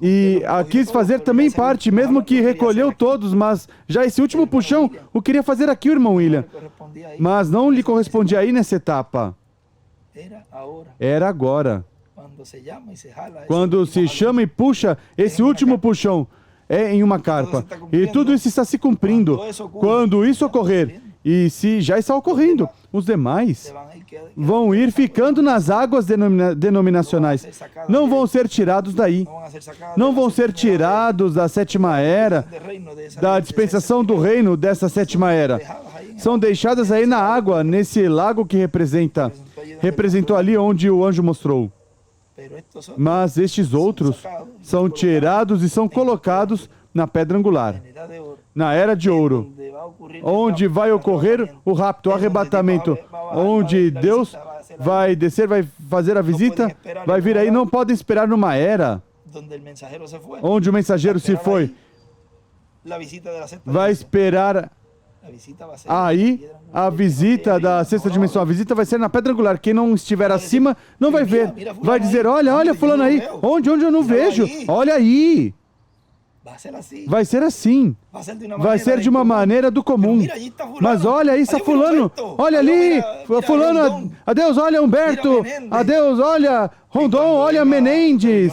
E quis fazer também parte, mesmo que recolheu todos, mas já esse último puxão, o queria fazer aqui o irmão William. Mas não lhe correspondia aí nessa etapa. Era agora. Quando se chama e puxa, esse último puxão é em uma carpa. E tudo isso está se cumprindo. Quando isso ocorrer, e se já está ocorrendo, os demais vão ir ficando nas águas denominacionais. Não vão ser tirados daí. Não vão ser tirados da sétima era, da dispensação do reino dessa sétima era. São deixadas aí na água, nesse lago que representou ali onde o anjo mostrou. Mas estes outros são tirados e são colocados na pedra angular, na era de ouro, onde vai ocorrer o rapto, o arrebatamento, onde Deus vai descer, vai fazer a visita, vai vir aí. Não pode esperar numa era onde o mensageiro se foi. Vai esperar aí a visita da sexta dimensão. A visita vai ser na pedra angular. Quem não estiver acima não vai ver. Vai dizer, olha fulano aí. Onde eu não vejo? Olha aí. Vai ser assim. Vai ser de uma maneira do comum. Mas olha aí, está fulano. Olha ali, fulano. Adeus, olha Humberto. Adeus, olha Rondon, olha Menendez.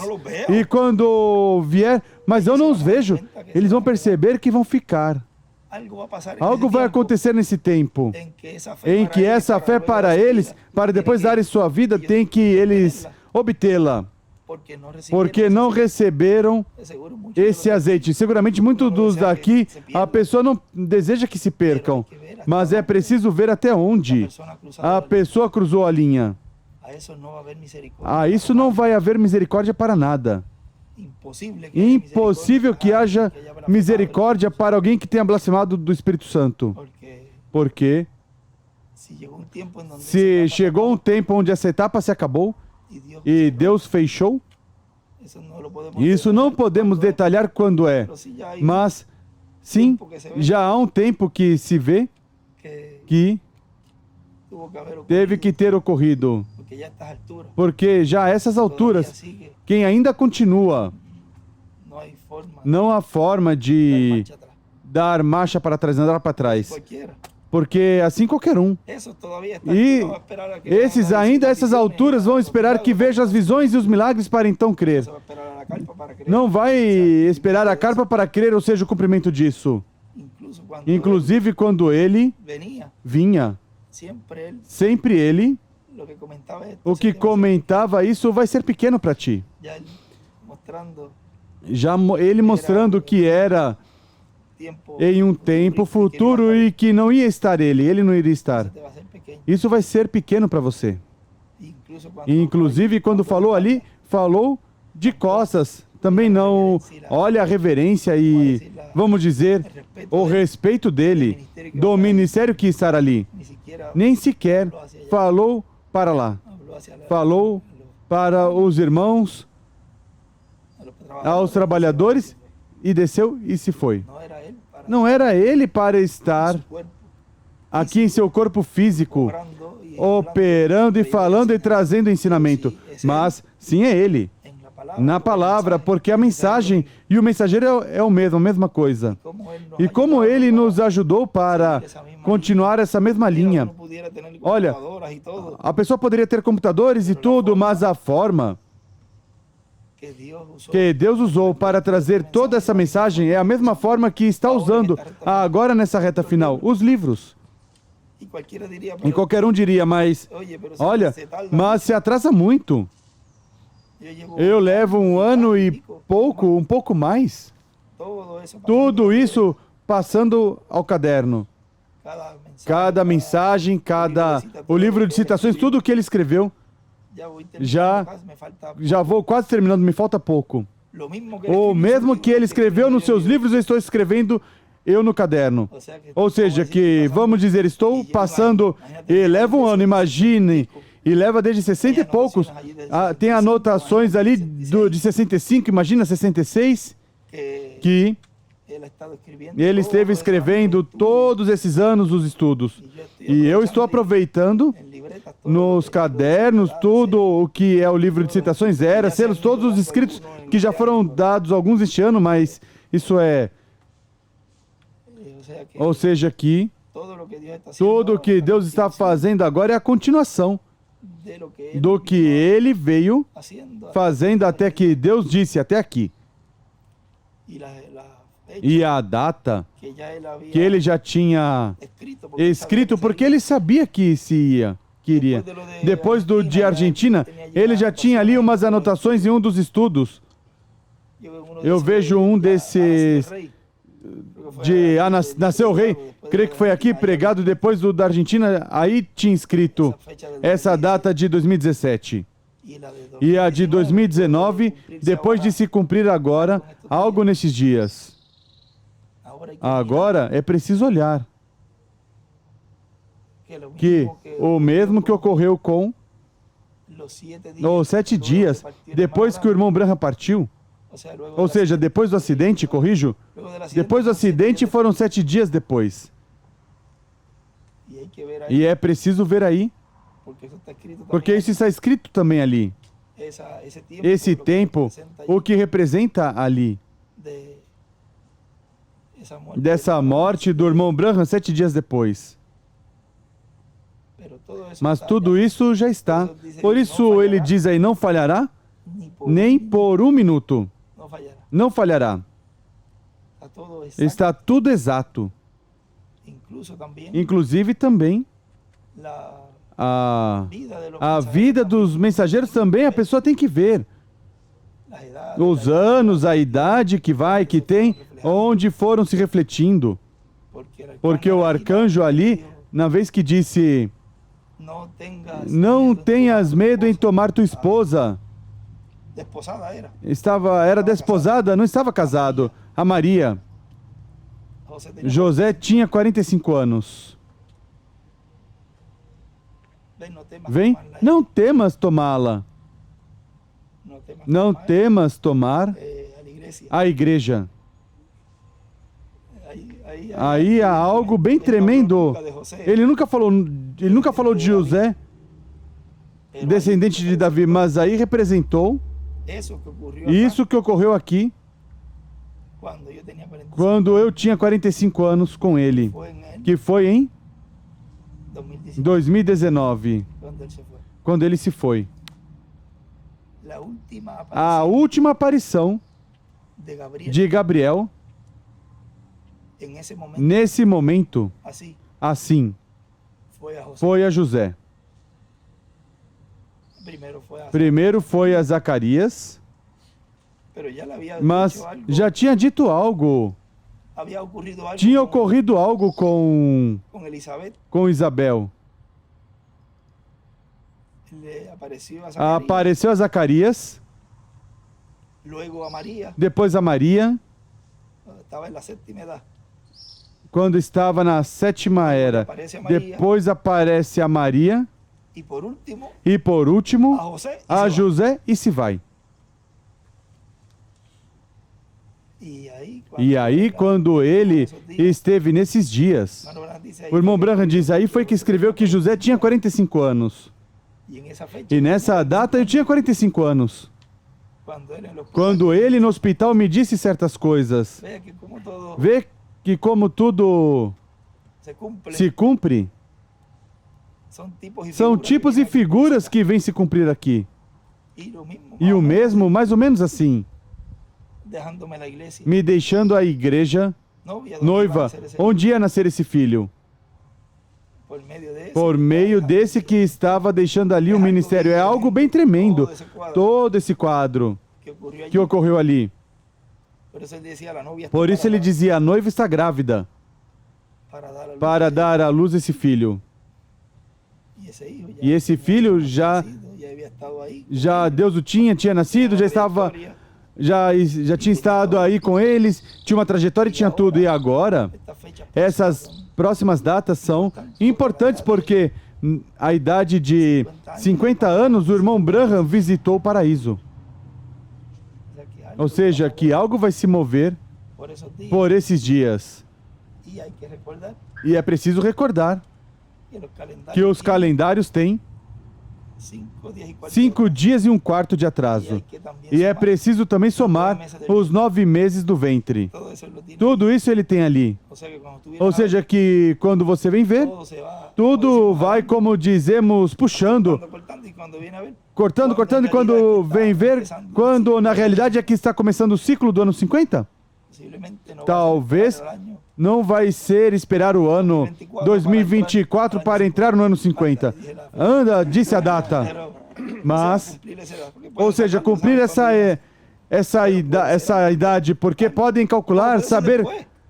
E quando vier, mas eu não os vejo. Eles vão perceber que vão ficar. Algo vai acontecer nesse tempo, em que essa fé para eles, para depois darem sua vida, tem que eles obtê-la. Porque não receberam esse azeite. Seguramente muitos dos daqui, a pessoa não deseja que se percam, mas é preciso ver até onde a pessoa cruzou a linha. Isso não vai haver misericórdia para nada. Impossível que haja misericórdia para alguém que tenha blasfemado do Espírito Santo. Porque se chegou um tempo onde essa etapa se acabou e Deus fechou, isso não podemos detalhar quando é, mas sim, já há um tempo que se vê que teve que ter ocorrido. Porque já a essas alturas, quem ainda continua, não há forma dar de marcha atrás. dar marcha para trás, andar para trás. Cualquiera. Porque assim qualquer um. Eso todavía está E no va a esperar a que esses vean las ainda, a essas visiones, alturas, vão los esperar que milagros, vejam as visões e os milagres para então crer. se va a esperar a la carpa para creer. Não vai esperar a carpa para crer, ou seja, o cumprimento disso. Incluso cuando Inclusive, quando ele él venía, vinha, siempre él, sempre ele, lo que comentaba esto, o que comentava isso vai ser pequeno para ti. ya él mostrando Já ele mostrando que era tiempo em um tempo futuro e que não ia estar ele não iria estar. te va a ser pequeño. Isso vai ser pequeno para você. Incluso cuando, E, inclusive, quando falou ali, falou de costas. Também não. Olha a reverência e, vamos dizer, o respeito dele, do ministério que estará ali. ni siquiera Nem sequer falou para lá. habló hacia la- Falou para os irmãos, a los aos trabalhadores, e desceu e se foi. No era él para Não era ele para estar su cuerpo, aqui em seu corpo físico, obrando y operando e falando e trazendo ensinamento. Mas sim é ele, en la palabra, na palavra, porque a mensagem e o mensageiro é o mesmo, a mesma coisa. como él nos E como ayudaba ele para nos ajudou para continuar essa mesma que linha. uno pudiera tener Olha, computadoras y todo, a pessoa poderia ter computadores e tudo, mas a forma que Dios usó que Deus usou para trazer toda essa mensagem é a mesma forma que está usando agora nessa reta final, os livros. y cualquiera diría, E pero, qualquer um diria, mas oye, pero se- olha, se tarda mas se atrasa muito. Yo llevo Eu levo um ano e pouco, um pouco mais. todo eso pasando, Tudo isso passando ao caderno. cada mensaje, Cada mensagem, cada o livro de citações, tudo o que ele escreveu. ya voy terminando já- casi, me falta Já vou quase terminando, me falta pouco. lo mismo que él O escribió, mesmo que ele escreveu nos seus livros. livros, eu estou escrevendo eu no caderno. O sea que Ou seja, vamos a decir que, pasando, vamos dizer, estou passando e leva um ano, imagine, e leva desde 60 e poucos. Ah, tem anotações ali de 65, imagina 66, que que él ha estado escribiendo ele esteve todo escrevendo eso, todos esses anos os estudos. E eu estou aproveitando en libretas, todo nos lo que- cadernos tudo o que é o livro de citações era, selos, todos os escritos que já foram dados alguns este ano, mas isso é, o sea que ou seja, que todo lo que Dios está haciendo tudo o ahora que es Deus está continuación fazendo agora é a continuação de lo que él do que ele veio haciendo fazendo até que Deus disse até aqui. y la fecha E a data que ya él había que ele já tinha escrito porque sabía escrito, que porque sería. ele sabia que se ia, queria. Depois do de Argentina, ele já tinha ali umas anotações em um dos estudos. Eu vejo um desses de Nasceu o Rei, creio que foi aqui pregado depois do da Argentina, aí tinha escrito essa data de 2017. E a de 2019, depois de se cumprir agora, algo nesses dias. Agora é preciso olhar que o mesmo que ocorreu com os 7 dias depois que o irmão Branham partiu, ou seja, depois do acidente, corrijo, depois do acidente foram 7 dias depois. E é preciso ver aí, porque isso está escrito também ali. Esse tempo, o que representa ali, dessa morte do irmão Branham 7 dias depois. Mas tudo isso já está. Por isso ele diz aí, não falhará, nem por um minuto. Não falhará. Está tudo exato. Inclusive também a vida dos mensageiros também a pessoa tem que ver. Os anos, a idade que vai, que tem, onde foram se refletindo. Porque o arcanjo ali, na vez que disse, não tenhas medo em tomar tua esposa. Era desposada, não estava casado. A Maria. José tinha 45 anos. Vem, não temas tomá-la. Não temas tomar a igreja. Aí há algo bem tremendo. Ele nunca falou de José, descendente de Davi, mas aí representou isso que ocorreu aqui. cuando yo tenía 45, quando eu tinha 45 anos com ele, fue en el que foi em 2019 2019, cuando él se fue. quando ele se foi. La última A aparición última aparição de Gabriel de Gabriel, en ese momento, nesse momento, así, assim, fue a José. foi a José. Primero fue a Primeiro foi a Zacarias, pero ya le había mas dicho algo, já tinha dito algo, había ocurrido algo tinha con, ocorrido algo con Elizabeth. com Isabel. Le apareció a Zacarías, Apareceu a Zacarias, luego a María, depois a Maria, estaba en la séptima edad. quando estava na sétima era. Aparece a María Depois aparece a Maria y por último e por último a José y a se va. José e se vai. E aí, quando ele esteve nesses dias, Mano Branham dice ahí o irmão que- Branham diz, aí foi que escreveu que José tinha 45 anos. y en esa fecha, E nessa data eu tinha 45 anos. cuando él en los Quando ele no hospital me disse certas coisas. vea que como todo Vê que como tudo se cumple, se cumpre, son tipos y são figuras tipos que e vienen aquí. figuras que vêm se cumprir aqui. Y lo mismo, E o más o menos, mesmo, mais ou menos assim, dejándome la iglesia, me deixando a igreja novia, donde iba a noiva, nacer ese onde ia nascer esse filho? por medio de ese, Por meio desse que estava deixando ali o ministério. É algo bem tremendo, todo ese cuadro todo esse quadro que ocurrió allí. que ocorreu ali. Por eso él decía, la novia está Por isso para ele dar- dizia, a noiva está grávida para dar à luz esse filho. Y ese hijo ya E esse filho já, había estado ahí, Deus o tinha nascido, já estava, já tinha estado aí com eles, tinha uma trajetória e tinha tudo. E agora, esta fecha essas próximas datas são importantes porque a idade de 50 anos, o irmão Branham visitou o paraíso. Ou seja, que algo vai se mover por esos días. por esses dias. Y hay que recordar E é preciso recordar que los calendarios que os tienen calendários têm 5 días y 4 5 horas. dias e um quarto de Y atraso. hay que también E é sumar. preciso também somar os 9 meses do ventre. Todo eso lo tiene. Tudo isso ele tem ali. O sea que cuando tú vienes Ou a ver, seja, que quando você vem ver, todo se va, tudo todo se vai, como dizemos, puxando, cortando, y cuando viene a ver, cortando, cortando, e quando vem ver, quando na realidade aqui está começando o ciclo do ano 50, posiblemente no talvez va a ser para el año não vai ser esperar o ano 2024 para entrar no ano 50. Anda, disse a data. pero Mas, cumplir esa edad, porque puede ou ser seja, cuando cumprir sabe cuando essa idade, porque podem calcular, saber,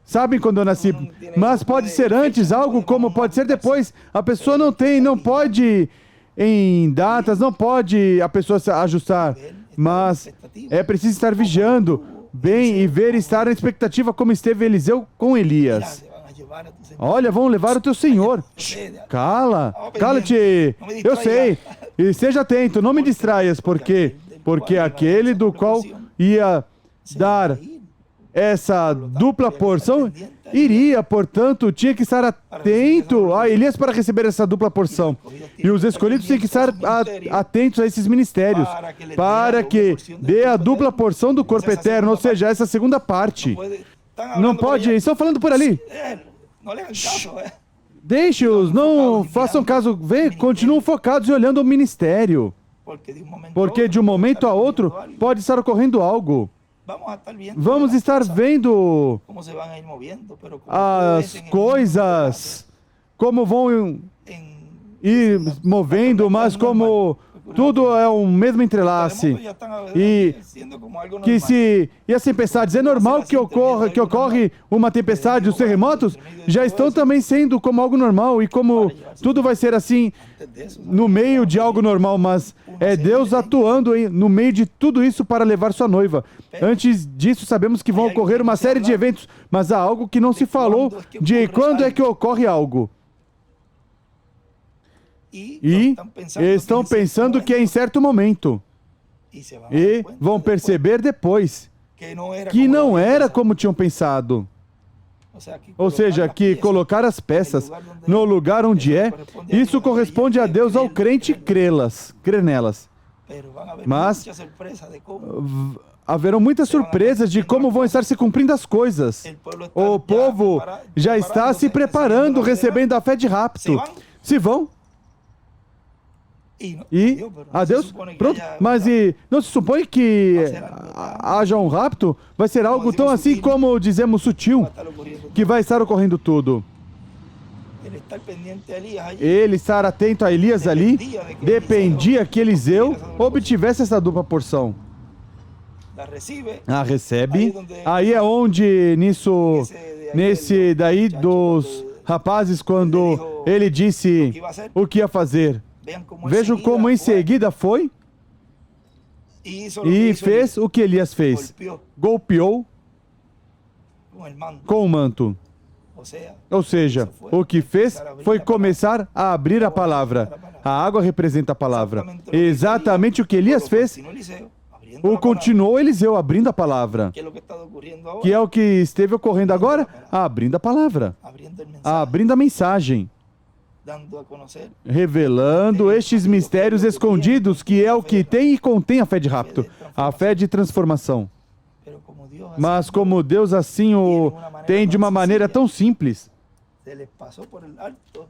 sabem quando eu nasci, mas pode ser antes, algo como pode ser depois. A pessoa não pode em datas, não pode a pessoa se ajustar, mas é preciso estar vigiando bem e ver e estar na expectativa como esteve Eliseu com Mira, Elias. se van a llevar a tu Señor. Olha, vão levar o teu Senhor. Cala, cala-te. Eu sei. E esteja atento, não me distraias, porque aquele do qual ia dar essa dupla porção iria, portanto, tinha que estar atento a Elias para receber essa dupla porção. E os escolhidos têm que estar atentos a esses ministérios, para que dê a dupla porção do corpo eterno, ou seja, essa segunda parte. Não pode, estão falando por ali. No le hagan caso, Deixe-os, não façam caso, vê, continuam focados e olhando o ministério. Porque de um momento a outro pode estar ocorrendo algo. Vamos estar vendo as coisas, como vão ir movendo, mas como tudo é um mesmo entrelace. E que se, e assim pensar, dizer normal que ocorre uma tempestade, os terremotos já estão também sendo como algo normal, e como tudo vai ser assim no meio de algo normal, mas é Deus atuando no meio de tudo isso para levar sua noiva. Antes disso, sabemos que vão ocorrer uma série de eventos, mas há algo que não se falou de quando é que ocorre algo. E estão pensando que é em certo momento. E vão perceber depois que não era como tinham pensado. Ou seja, que colocar as peças no lugar onde é, isso corresponde a Deus ao crente crer nelas. Pero van a haber Mas muchas sorpresas de cómo haverão muitas surpresas de como vão estar se cumprindo as coisas. el pueblo está O povo já está se preparando, recebendo a fé de rapto. Se vão. y, no, E Dios, pero no se adeus, supone que pronto. haya Mas un e não se supõe que haja um rapto? Vai ser algo tão assim como dizemos sutil, va a estar ocurriendo que vai estar ocorrendo tudo. el estar pendiente a Elías allí, Ele estar atento a Elias ali dependia que Eliseu obtivesse essa dupla porção. la recibe, Recebe. Aí é onde nesse daí dos rapazes, quando ele disse o que ia fazer. vean cómo Vejam como em seguida foi y hizo lo que e hizo fez o que Elias fez. golpeó Golpeou con el manto, com o manto. o sea, Ou seja, o que fez foi começar a abrir a palavra. A água representa a palavra. Exatamente o que Elias fez, continuó Eliseo abriendo o la palabra, continuou Eliseu abrindo a palavra. que es lo que está ocurriendo ahora, Que é o que esteve ocorrendo agora? Abrindo a palavra. abriendo el mensaje, Abrindo a mensagem. dando a conocer Revelando estes mistérios escondidos, que é o que tem e contém a fé de rapto. A fé de transformação. pero como Dios Mas como Deus assim o tem de uma maneira tão simples, se les pasó por el alto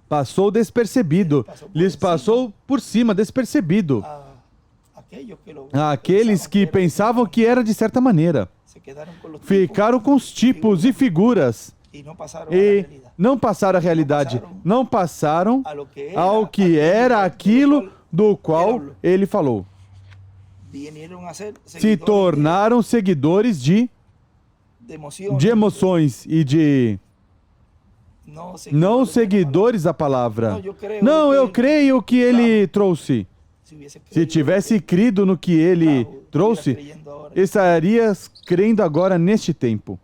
passou despercebido. Lhes passou por cima, despercebido. a aquellos que lo Aqueles que pensavam que era de certa maneira. se quedaron con los Ficaram com os tipos e figuras. y no pasaron a la E realidad, não passaram a realidade. Não passaram a lo que ao que era aquilo do qual ele falou. vinieron a ser Se seguidores tornaram seguidores de emociones, de emoções e de no não seguidores de la seguidores da palavra. palabra. Não, eu creio que ele trouxe. Si hubiese Se creído tivesse crido no que ele claro, trouxe, estuviera creyendo ahora. estarias crendo agora neste tempo.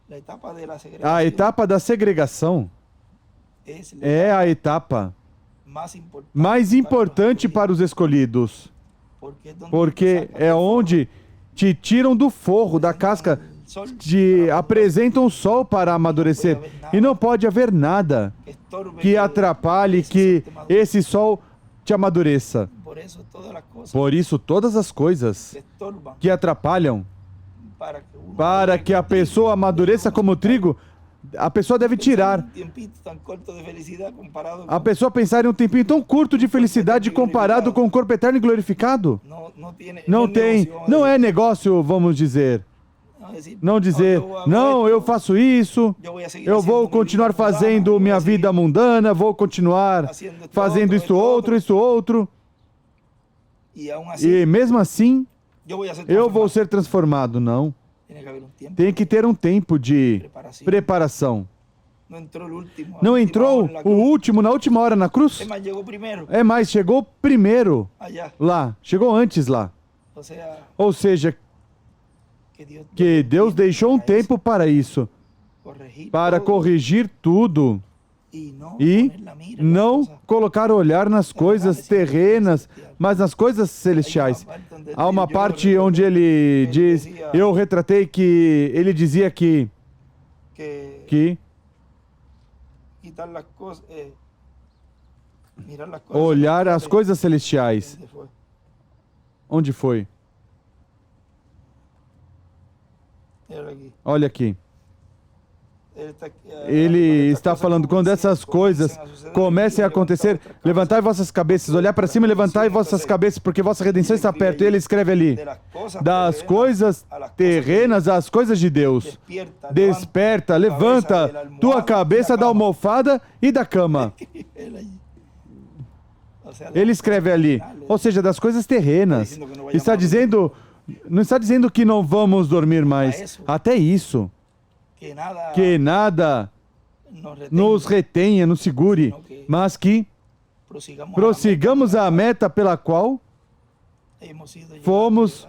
La etapa de la A segregación etapa da segregação es la é a etapa más importante, mais importante para os escolhidos, porque es donde porque te sacan é del onde te tiram do forro, da casca, sol te apresentam o sol para amadurecer. E não pode haver nada que estorbe, que atrapalhe ese que sol te madure. esse sol te amadureça. Por eso todas las cosas Por isso, todas as coisas que estorban que atrapalham para que uno para madure que a como trigo, pessoa amadureça como trigo, a pessoa deve tirar. un tiempito tan corto de felicidad comparado A con- pessoa pensar em um tempinho tão curto de felicidade comparado com o corpo eterno e glorificado. no tiene, Não es tem, negocio, vamos a não decir. é negócio, vamos dizer. Não decir, Não dizer, eu hago não, esto, eu faço isso, eu vou seguir eu haciendo vou mi continuar vida mundana, fazendo eu minha vou seguir vida mundana, vou continuar haciendo fazendo esto isto outro, isto outro. Y aún así, E mesmo assim, yo voy a ser eu vou transformado. ser transformado. Não. Tiene que haber un tiempo Tem que ter um tempo de preparación. preparação. No entró el último. a Não última entrou hora en la o cruz. último, na última hora na cruz? Es más, llegó primero É, mas chegou primeiro allá. lá, chegou antes lá. O sea, Ou seja, que que Deus deixou um para eso, tempo para isso, corregir para todo, corrigir tudo y no e poner la mira en las não cosas. colocar o olhar nas coisas terrenas, mas nas coisas celestiais. Há uma parte onde ele diz, eu retratei que ele dizia que quitar las cosas, mirar las cosas olhar as celestiales, coisas celestiais. ¿dónde fue? Onde foi? Mira aquí. Olha aqui. Ele está aqui, Ele está falando, quando essas coisas comecem a acontecer, levantai vossas cabeças, olhar para cima e levantai vossas cabeças, porque vossa redenção está perto. E ele escreve ali, das coisas terrenas às coisas de Deus. Desperta, levanta tua cabeça da almofada e da cama. Ele escreve ali, ou seja, das coisas terrenas. Está dizendo, não está dizendo que não vamos dormir mais. Até isso. Que nada nos retenha, nos segure, mas que prossigamos a meta pela qual fomos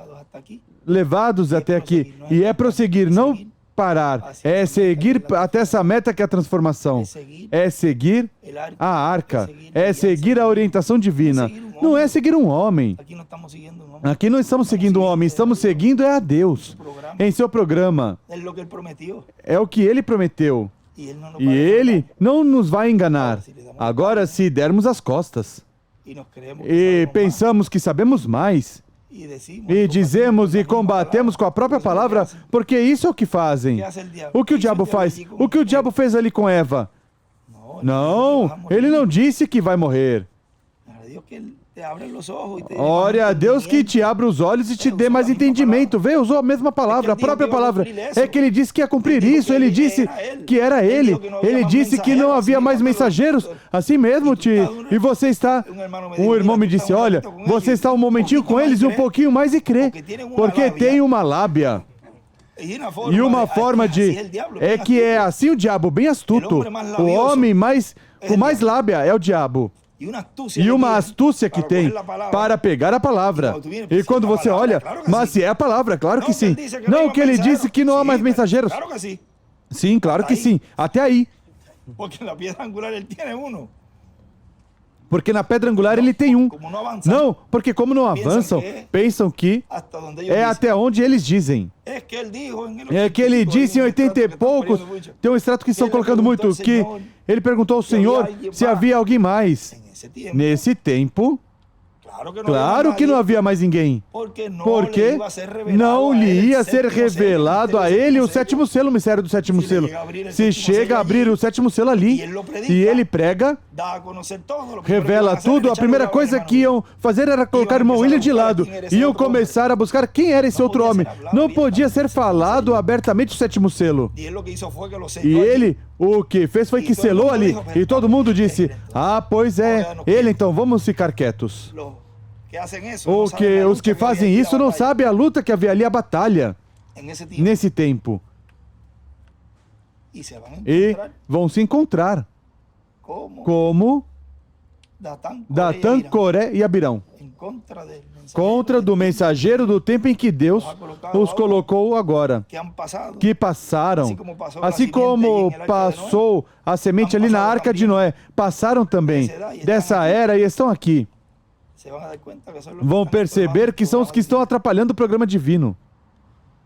levados até aqui. E é prosseguir, não parar. É seguir até essa meta que é a transformação. É seguir a arca. É seguir a orientação divina. Não é seguir um homem. Aqui não estamos seguindo um homem, estamos seguindo é a Deus. Em seu programa. É o que ele prometeu. E ele não nos vai enganar. Agora, se dermos as costas. Y nos creemos que e sabemos más. pensamos que sabemos mais. Y decimos, E y dizemos e combatimos con la misma combatemos com a própria palabra. palavra, porque isso é o que fazem. ¿Qué hace el diablo? O que o ¿Qué hizo diabo el diablo faz? allí con O que o Eva? diabo fez ali com Eva? No, Não, ele não disse que vai morrer. A Dios que Él te abre los ojos y te dé Ore más a Deus que te entendimiento. abra os olhos e te dê mais entendimento. Vê, usou a mesma palavra, a própria palavra. É que ele disse que ia cumprir isso. Ele disse que era ele. Ele disse que não havia mais mensageiros. Assim mesmo, e você está... Um irmão me disse, olha, você está um momentinho com eles e um pouquinho mais e crê. Porque tem uma lábia. E uma forma de... É que é assim o diabo, bem astuto. O homem com mais lábia é o diabo. E uma astúcia que tem para pegar a palavra. E quando você olha, mas se é a palavra, claro que sim. Não, que ele disse que não há mais mensageiros. Sim, claro que sim. Até aí. Porque na piedra angular Él tiene uno. Porque na pedra angular ele tem um. Como no avanza, Não, porque como não avançam, pensam que hasta donde ellos é dicen. até onde eles dizem. Es que Él dijo en el É que ele 85, disse em en el 80 e extracto que están poucos, poniendo mucho. tem um extrato que estão colocando muito, que ele perguntou ao Senhor se havia alguém mais. En ese tiempo, Nesse tempo, claro que claro que não no había nadie, havia mais ninguém. porque no Porque le iba a ser revelado não a lhe él el ia ser séptimo selo, revelado a el ele o séptimo sétimo selo, o mistério do sétimo Se selo. chega a abrir o Se sétimo chega selo a abrir ali, o sétimo selo ali, e ele o predica, e ele prega, selo, dá a conocer todo, lo primero que iban revela a hacer tudo, era a primeira echarle coisa agua que en iam fazer era colocar o irmão William de lado. Iam começar a buscar quem era esse outro homem. Não podia ser falado abertamente o sétimo selo. Y él lo que hizo fue que lo E selló allí. ele, o que fez foi que selou ali. E todo mundo disse, ah, pois é, ele, então vamos ficar quietos. Los que hacen eso no saben la Os lucha que había fazem allí, isso la não batalla. sabem a luta que havia ali, a batalha, En ese tiempo. nesse tempo. Y se van a E encontrar vão se encontrar como Datán, Datã, Coré e Abirão. en contra del mensajero Contra do mensageiro do tempo em que Deus os colocou agora. que han pasado. Que passaram, assim como passou a semente ali na Arca de Noé, passaram também dessa era e estão aqui. Se van a dar cuenta que son los que Vão están perceber que são os que estão estorbando atrapalhando o programa divino.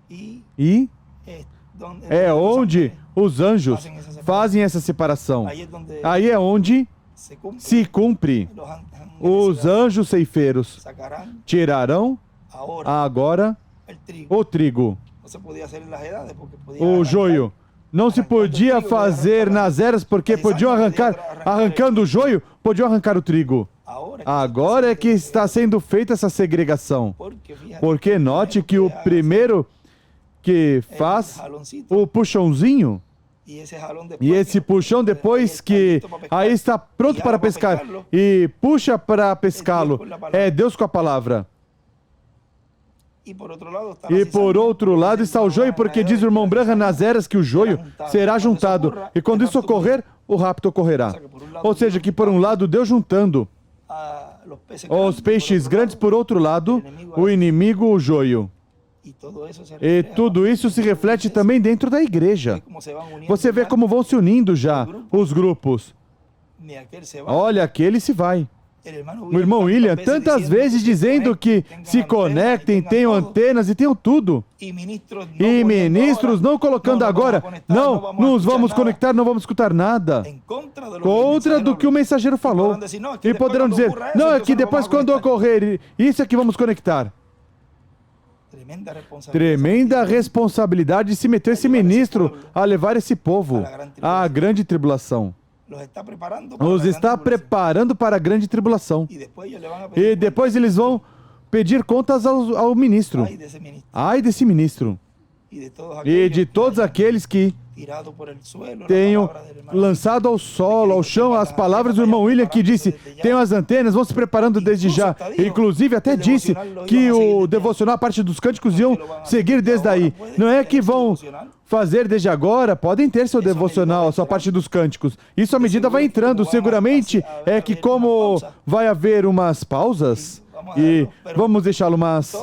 y E es donde é los onde ángeles os anjos fazem essa separação. ahí es donde Aí é onde se cumple. se cumpre. Los ángeles Os anjos ceifeiros sacarán tirarão ahora agora el trigo. o trigo, No se podía hacer en las edades porque podía o arrancar. joio. Não se podia fazer nas eras porque podiam arrancando o joio, podiam arrancar o trigo. Agora é que está sendo feita essa segregação. Porque fíjate, Porque note que o primeiro que faz jaloncito o puxãozinho, y ese jalón después e esse puxão depois que aí está pronto para pescar e puxa para pescá-lo, é Deus com a palavra. y por otro lado está E la por cizaña, outro lado está o joio, porque diz o irmão Branham nas eras que o joio será juntado. E quando isso ocorrer, o rapto ocorrerá. Ou seja, que por um lado Deus juntando a los peces os grandes, peixes por otro grandes, lado, por outro lado, o inimigo, o joio. y todo eso se E refleja tudo isso se reflete também dentro da igreja. como se van uniendo Você vê ya, como vão se unindo já os grupos. ni aquel se va. Olha, aquele se vai. O O irmão William, tantas vezes dizendo que se conectem, tenham antenas e tenham tudo. E E ministros não colocando agora, não, nos vamos conectar, não vamos escutar nada. Contra do que o mensageiro falou. E poderão dizer, não, é que depois quando ocorrer, isso é que vamos conectar. Tremenda responsabilidade de se meter esse ministro a levar esse povo à grande tribulação. Os está preparando para a grande tribulação. E depois eles vão pedir contas ao ministro. Ai desse ministro. E de todos aqueles que tenham lançado ao solo, ao chão, as palavras do irmão William que disse, tenham as antenas, vão se preparando desde já. Inclusive até disse que o devocional, a parte dos cânticos, iam seguir desde aí. Não é que vão fazer desde agora, podem ter seu devocional, a sua parte dos cânticos. Isso à medida vai entrando, seguramente é que como vai haver umas pausas, e vamos deixá-lo, mas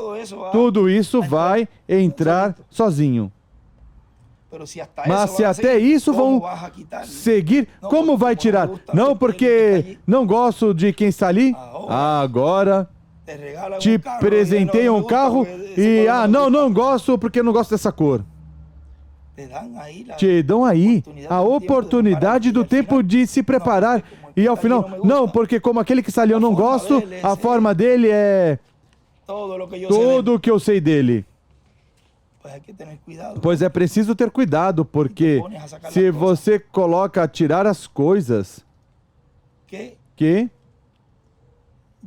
tudo isso vai entrar sozinho. Mas se até isso vão seguir, como vai tirar? Não, porque não gosto de quem está ali. Agora te presentei um carro e, não gosto porque não gosto dessa cor. te dan ahí la te dão aí a oportunidade do tempo de se preparar. E ao final, não, porque como aquele que está ali eu não gosto, a forma dele é todo lo que yo sé de él. tudo o que eu sei dele. Pues hay que tener cuidado. Pois é preciso ter cuidado, porque se você coloca a tirar as coisas que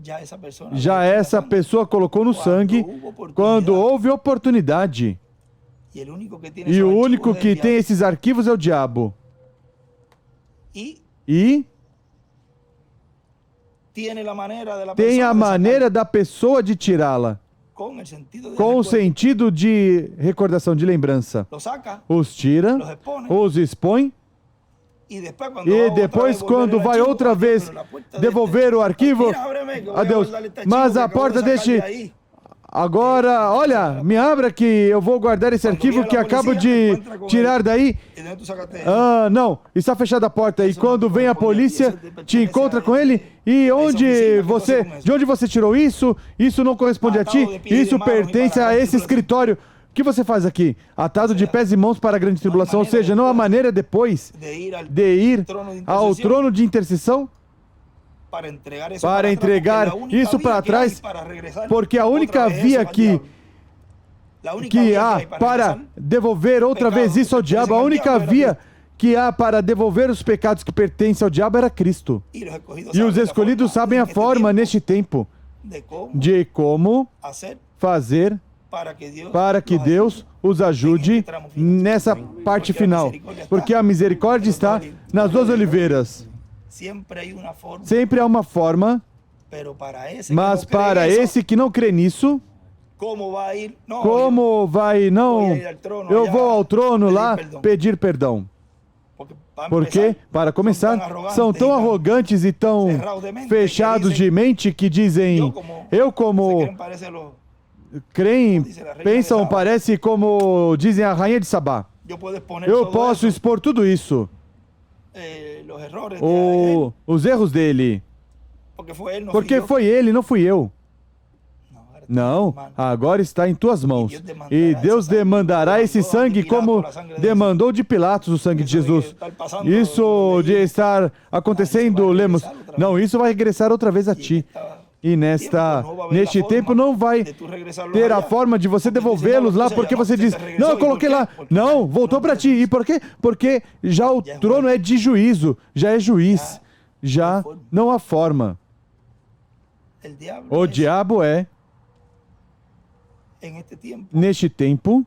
já essa persona já essa pessoa colocou no sangue quando houve oportunidade. E o único que tem esses arquivos é o diabo. E tem a maneira da pessoa de tirá-la. Com o sentido de recordação, de lembrança. Os tira, os expõe. E depois, quando vai outra vez devolver o arquivo, adeus. Mas a porta deixe... Agora, olha, me abra que eu vou guardar esse arquivo que acabo de tirar daí. Ah, não, está fechada a porta. E quando vem a polícia, te encontra com ele. E de onde você tirou isso? Isso não corresponde a ti. Isso pertence a esse escritório. O que você faz aqui? Atado de pés e mãos para a grande tribulação. Ou seja, não há maneira depois de ir ao trono de intercessão para entregar isso para trás, porque a única via que há para devolver outra vez isso ao diabo, a única via que há para devolver os pecados que pertencem ao diabo era Cristo. E os escolhidos sabem a forma neste tempo de como fazer para que Deus os ajude nessa parte final, porque a misericórdia está nas duas oliveiras. Sempre há uma forma, mas para esse que não crê nisso, como vai, não, eu vou ao trono lá pedir perdão. Porque, para começar, são tão arrogantes e tão fechados de mente que dizem, eu como creem, pensam, parece como dizem a rainha de Sabá. Eu posso expor tudo isso. Os erros dele. Porque foi ele, não fui eu. Não, agora está em tuas mãos. E Deus demandará esse sangue como demandou de Pilatos o sangue de Jesus. Isso de estar acontecendo, lemos, não, isso vai regressar outra vez a ti. E neste tempo não vai ter a forma de você devolvê-los lá, porque você diz, não, eu coloquei lá. Não, voltou para ti. E por quê? Porque já o trono é de juízo, já é juiz, já não há forma. O diabo neste tempo,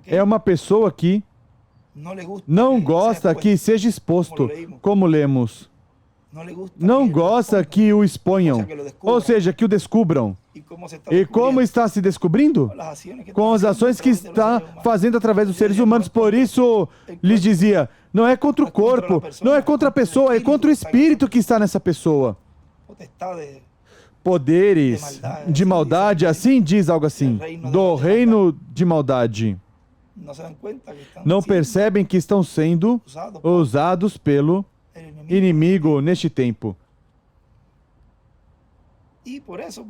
é uma pessoa que não gosta que seja exposto, como lemos. Não gosta que o exponham, ou seja, que o descubram. E como está se descobrindo? Com as ações que está fazendo através dos seres humanos. Por isso, lhes dizia, não é contra o corpo, não é contra a pessoa, é contra o espírito que está nessa pessoa. Poderes de maldade, assim diz algo assim, do reino de maldade. Não percebem que estão sendo usados pelo inimigo neste tempo. E por isso,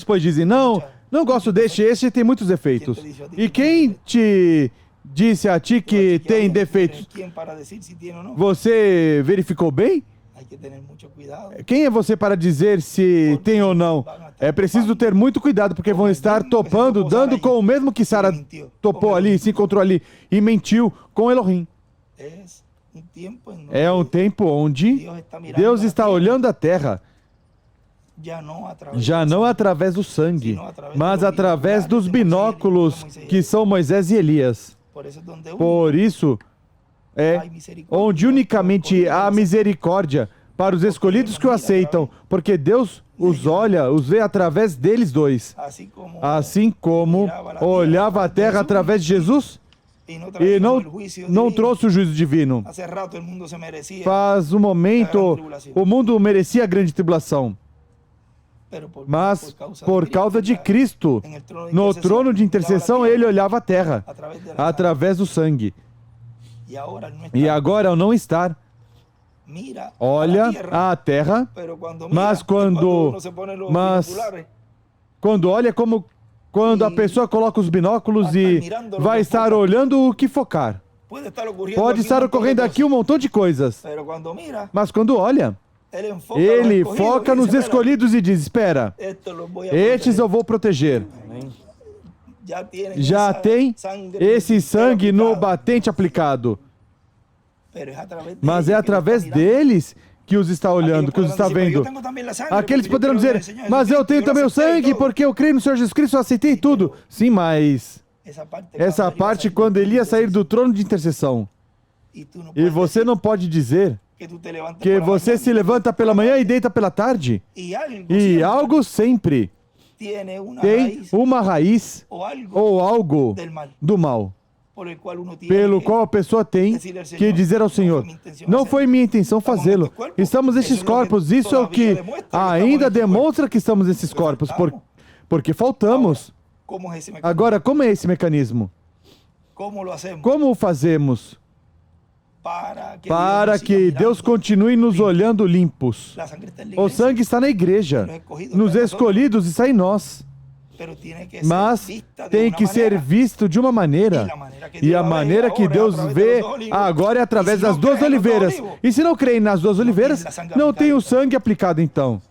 pois, dizem, não gosto deste, este tem muitos defeitos. E quem te disse a ti que tem defeitos? Você verificou bem? Quem é você para dizer se tem ou não? É preciso ter muito cuidado, porque vão estar topando, dando com o mesmo que Sara topou ali, se encontrou ali, e mentiu com Elohim. É um tempo onde Deus está olhando a terra, já não através do sangue, mas através dos binóculos que são Moisés e Elias. Por isso, onde unicamente há misericórdia para os escolhidos que o aceitam, porque Deus os olha, os vê através deles dois. Assim como olhava a terra através de Jesus, e não trouxe o juízo divino. Faz um momento, o mundo merecia a grande tribulação. Mas, por causa de Cristo, no trono de intercessão, ele olhava a terra, através do sangue. E agora, ao não estar, olha a terra, mas quando olha como quando a pessoa coloca os binóculos e vai estar olhando o que focar. Puede estar ocurriendo Pode aquí estar un montón de ocorrendo aqui um montão de coisas, cosas, pero cuando mira, mas quando olha, él enfoca ele los escogidos foca y nos dice, "Espera, escolhidos e diz, espera, estos los voy a estes proteger". eu vou proteger. Já essa tem sangre esse sangue no aplicada, batente aplicado, pero es a través de mas ellos é que através Dios está mirando. deles que os está olhando, que os está vendo. Aqueles poderão dizer, mas eu tenho também o sangue porque eu creio no Senhor Jesus Cristo, eu aceitei tudo. Sim, mas essa parte quando ele ia sair do trono de intercessão. E você não pode dizer que você se levanta pela manhã e deita pela tarde. E algo sempre tem uma raiz ou algo do mal, pelo qual a pessoa tem que dizer ao Senhor, não foi minha intenção fazê-lo. Estamos nesses corpos, isso é o que ainda demonstra que estamos nesses corpos, porque faltamos. Agora, como é esse mecanismo? Como o fazemos? Para que Deus continue nos olhando limpos. O sangue está na igreja, nos escolhidos está em nós. Mas tem que ser visto de uma maneira. E a maneira que Deus vê agora é através das duas oliveiras. E se não creem nas duas oliveiras, não tem o sangue aplicado então.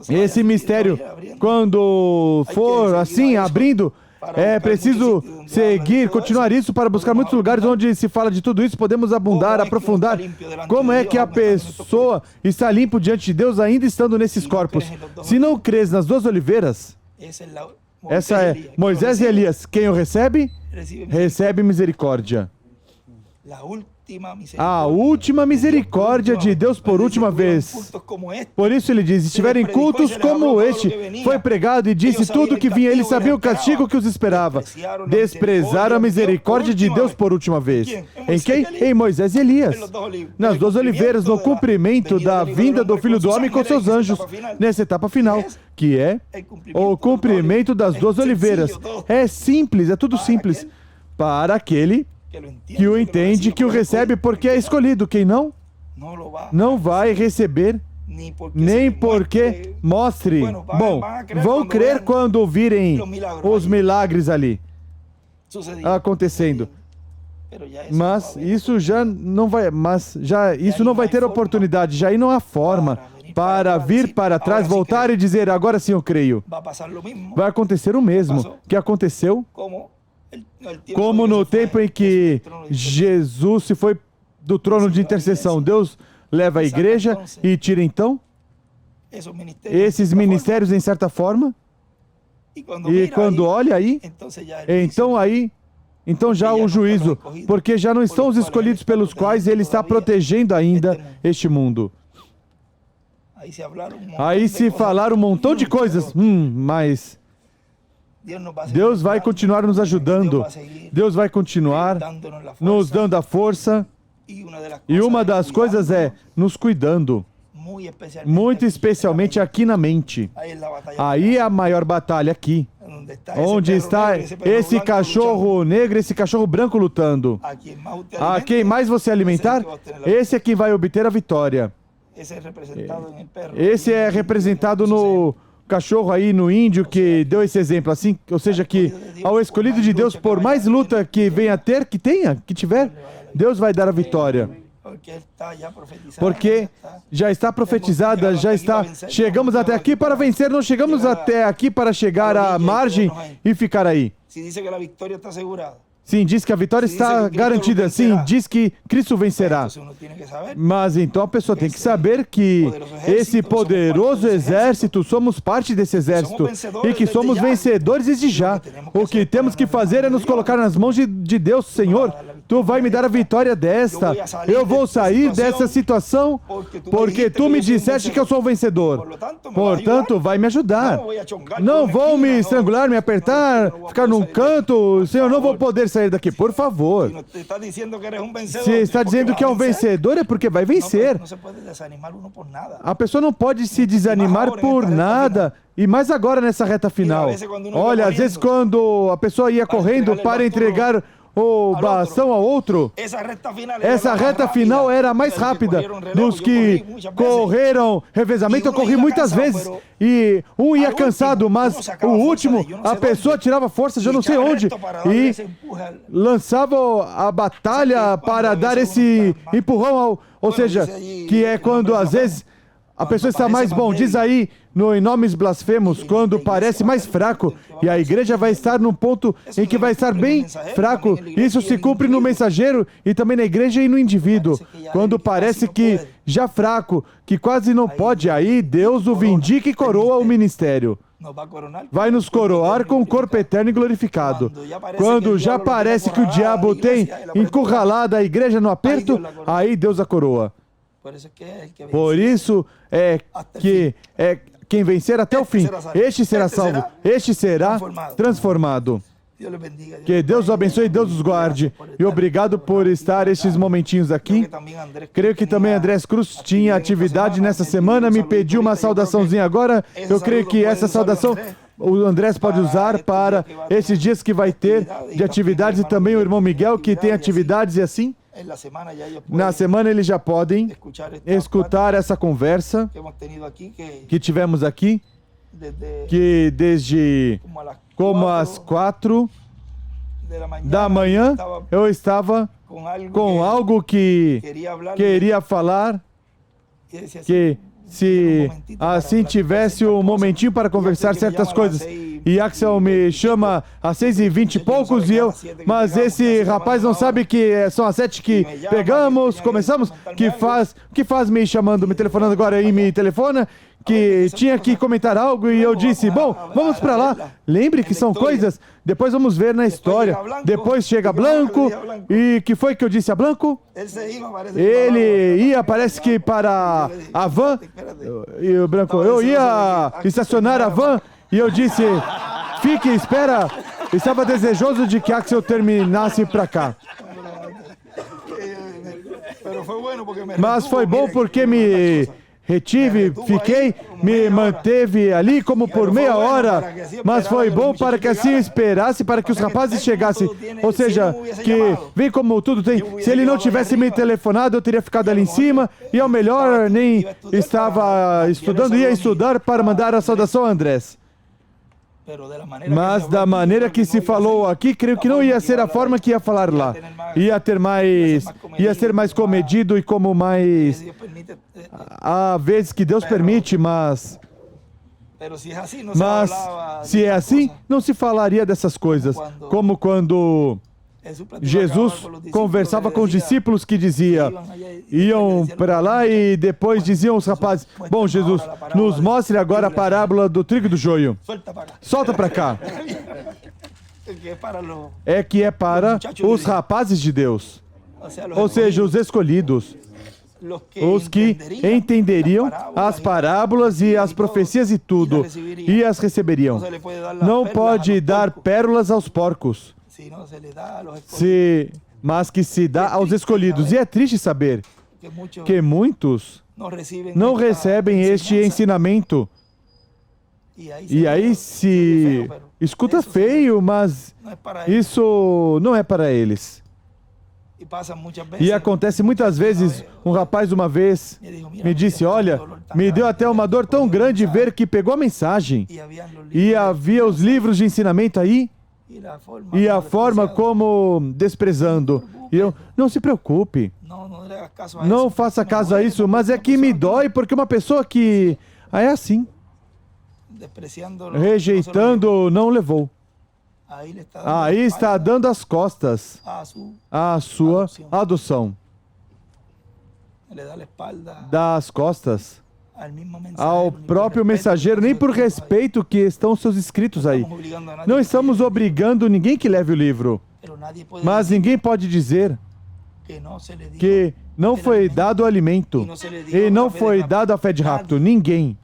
Esse mistério, quando for assim, abrindo, é preciso seguir, continuar isso para buscar muitos lugares onde se fala de tudo isso. Podemos abundar, aprofundar. Como é que a pessoa está limpo diante de Deus ainda estando nesses corpos? Se não crês nas duas oliveiras, essa é Moisés e Elias. Quem o recebe? Recebe misericórdia. A última misericórdia de Deus por última vez. Por isso ele diz, estiverem cultos como este, foi pregado e disse tudo que vinha, eles sabiam o castigo que os esperava. Desprezaram a misericórdia de Deus por última vez. Em quem? Em Moisés e Elias. Nas duas oliveiras, no cumprimento da vinda do Filho do Homem com seus anjos, nessa etapa final, que é o cumprimento das duas oliveiras. É simples, é tudo simples. Para aquele que o entende, que o recebe porque é escolhido. Quem não vai receber, nem porque mostre. Bom, vão crer quando virem os milagres ali acontecendo. Mas isso já não vai, isso não vai ter oportunidade. Já aí não há forma para vir para trás, voltar e dizer, agora sim eu creio. Vai acontecer o mesmo que aconteceu como no tempo em que Jesus se foi do trono de intercessão. Deus leva a igreja e tira então esses ministérios em certa forma. E quando olha aí, então já o juízo, porque já não estão os escolhidos pelos quais ele está protegendo ainda este mundo. Aí se falar um montão de coisas, mas Deus vai continuar nos ajudando. Deus vai continuar nos dando a força. E uma das coisas é nos cuidando. Muito especialmente aqui na mente. Aí é a maior batalha aqui. Onde está esse cachorro negro, esse cachorro branco lutando. A quem mais você alimentar, esse é quem vai obter a vitória. Esse é representado no cachorro aí, no índio, que deu esse exemplo, assim, ou seja, que ao escolhido de Deus, por mais luta que venha a ter, que tiver, Deus vai dar a vitória. Porque já está profetizada, chegamos até aqui para vencer, não chegamos até aqui para chegar à margem e ficar aí. Sim, diz que a vitória está garantida. Sim, diz que Cristo vencerá. Mas então a pessoa tem que saber que esse poderoso exército, somos parte desse exército. E que somos vencedores desde já. O que temos que fazer é nos colocar nas mãos de Deus. Senhor, Tu vai me dar a vitória desta. Eu vou sair dessa situação porque Tu me disseste que eu sou o vencedor. Portanto, vai me ajudar. Não vou me estrangular, me apertar, ficar num canto. Senhor, não vou poder sair daqui, por favor. Se está dizendo que é um vencedor, é porque vai vencer. A pessoa não pode se desanimar por nada. E mais agora nessa reta final. Olha, às vezes quando a pessoa ia correndo para entregar ou bastão ao outro. Essa reta final era a mais rápida dos que correram revezamento. Eu corri muitas vezes e um ia cansado, mas o último, a pessoa tirava forças de eu não sei onde e lançava a batalha para dar esse empurrão, ou seja, que é quando às vezes a pessoa está mais bom. Diz aí em nomes blasfemos, quando parece mais fraco, e a igreja vai estar num ponto em que vai estar bem fraco. Isso se cumpre no mensageiro e também na igreja e no indivíduo. Quando parece que já fraco, que quase não pode, aí Deus o vindica e coroa o ministério. Vai nos coroar com o corpo eterno e glorificado. Quando já parece que o diabo tem encurralado a igreja no aperto, aí Deus a coroa. Por isso é que quem vencer até o fim, este será salvo, este será transformado. Que Deus os abençoe e Deus os guarde. E obrigado por estar estes momentinhos aqui. Creio que também Andrés Cruz tinha atividade nessa semana, me pediu uma saudaçãozinha agora. Eu creio que essa saudação o Andrés pode usar para esses dias que vai ter de atividades, e também o irmão Miguel que tem atividades e assim. Na semana eles já podem escutar essa conversa que tivemos aqui, que desde como às 4 da manhã eu estava com algo que queria falar, que se assim tivesse um momentinho para conversar certas coisas. E Axel me chama às 6h20 e poucos mas esse rapaz não sabe que são às 7 que pegamos, começamos, que faz me chamando, me telefonando agora e me telefona, que tinha que comentar algo e eu disse, bom, vamos para lá. Lembre que são coisas, depois vamos ver na história. Depois chega Blanco, e que foi que eu disse a Blanco? Ele ia, parece que para a van, e o Branco, eu ia estacionar a van, e eu disse, fique, espera, estava desejoso de que Axel terminasse para cá. Mas foi bom porque me retive, fiquei, me manteve ali como por meia hora, mas foi bom para que assim eu esperasse, para que os rapazes chegassem. Ou seja, que vem como tudo tem. Se ele não tivesse me telefonado, eu teria ficado ali em cima, e ao melhor nem estava estudando, ia estudar para mandar a saudação a Andrés. Mas da maneira que se falou aqui, creio que não ia ser a forma que ia falar lá. Ia ser mais comedido e como mais... Há vezes que Deus permite, mas se é assim, não se falaria dessas coisas. Como quando Jesus conversava com os discípulos que iam para lá e depois diziam os rapazes, bom, Jesus, nos mostre agora a parábola do trigo e do joio. Solta para cá. É que é para os rapazes de Deus, ou seja, os escolhidos, os que entenderiam as parábolas e as profecias e tudo, e as receberiam. Não pode dar pérolas aos porcos, mas que se dá aos escolhidos. E é triste saber que muitos não recebem este ensinamento. E aí se escuta feio, mas isso não é para eles. E acontece muitas vezes, um rapaz uma vez me disse, olha, me deu até uma dor tão grande ver que pegou a mensagem e havia os livros de ensinamento aí, e a forma como desprezando. E eu, não se preocupe, não faça caso a isso, mas é que me dói porque uma pessoa que é assim, rejeitando, não levou. Aí está dando as costas à sua adoção. Dá as costas ao próprio mensageiro, nem por respeito que estão os seus escritos aí. Não estamos obrigando ninguém que leve o livro, mas ninguém pode dizer que não foi dado o alimento e não foi dado a fé de rapto. Ninguém.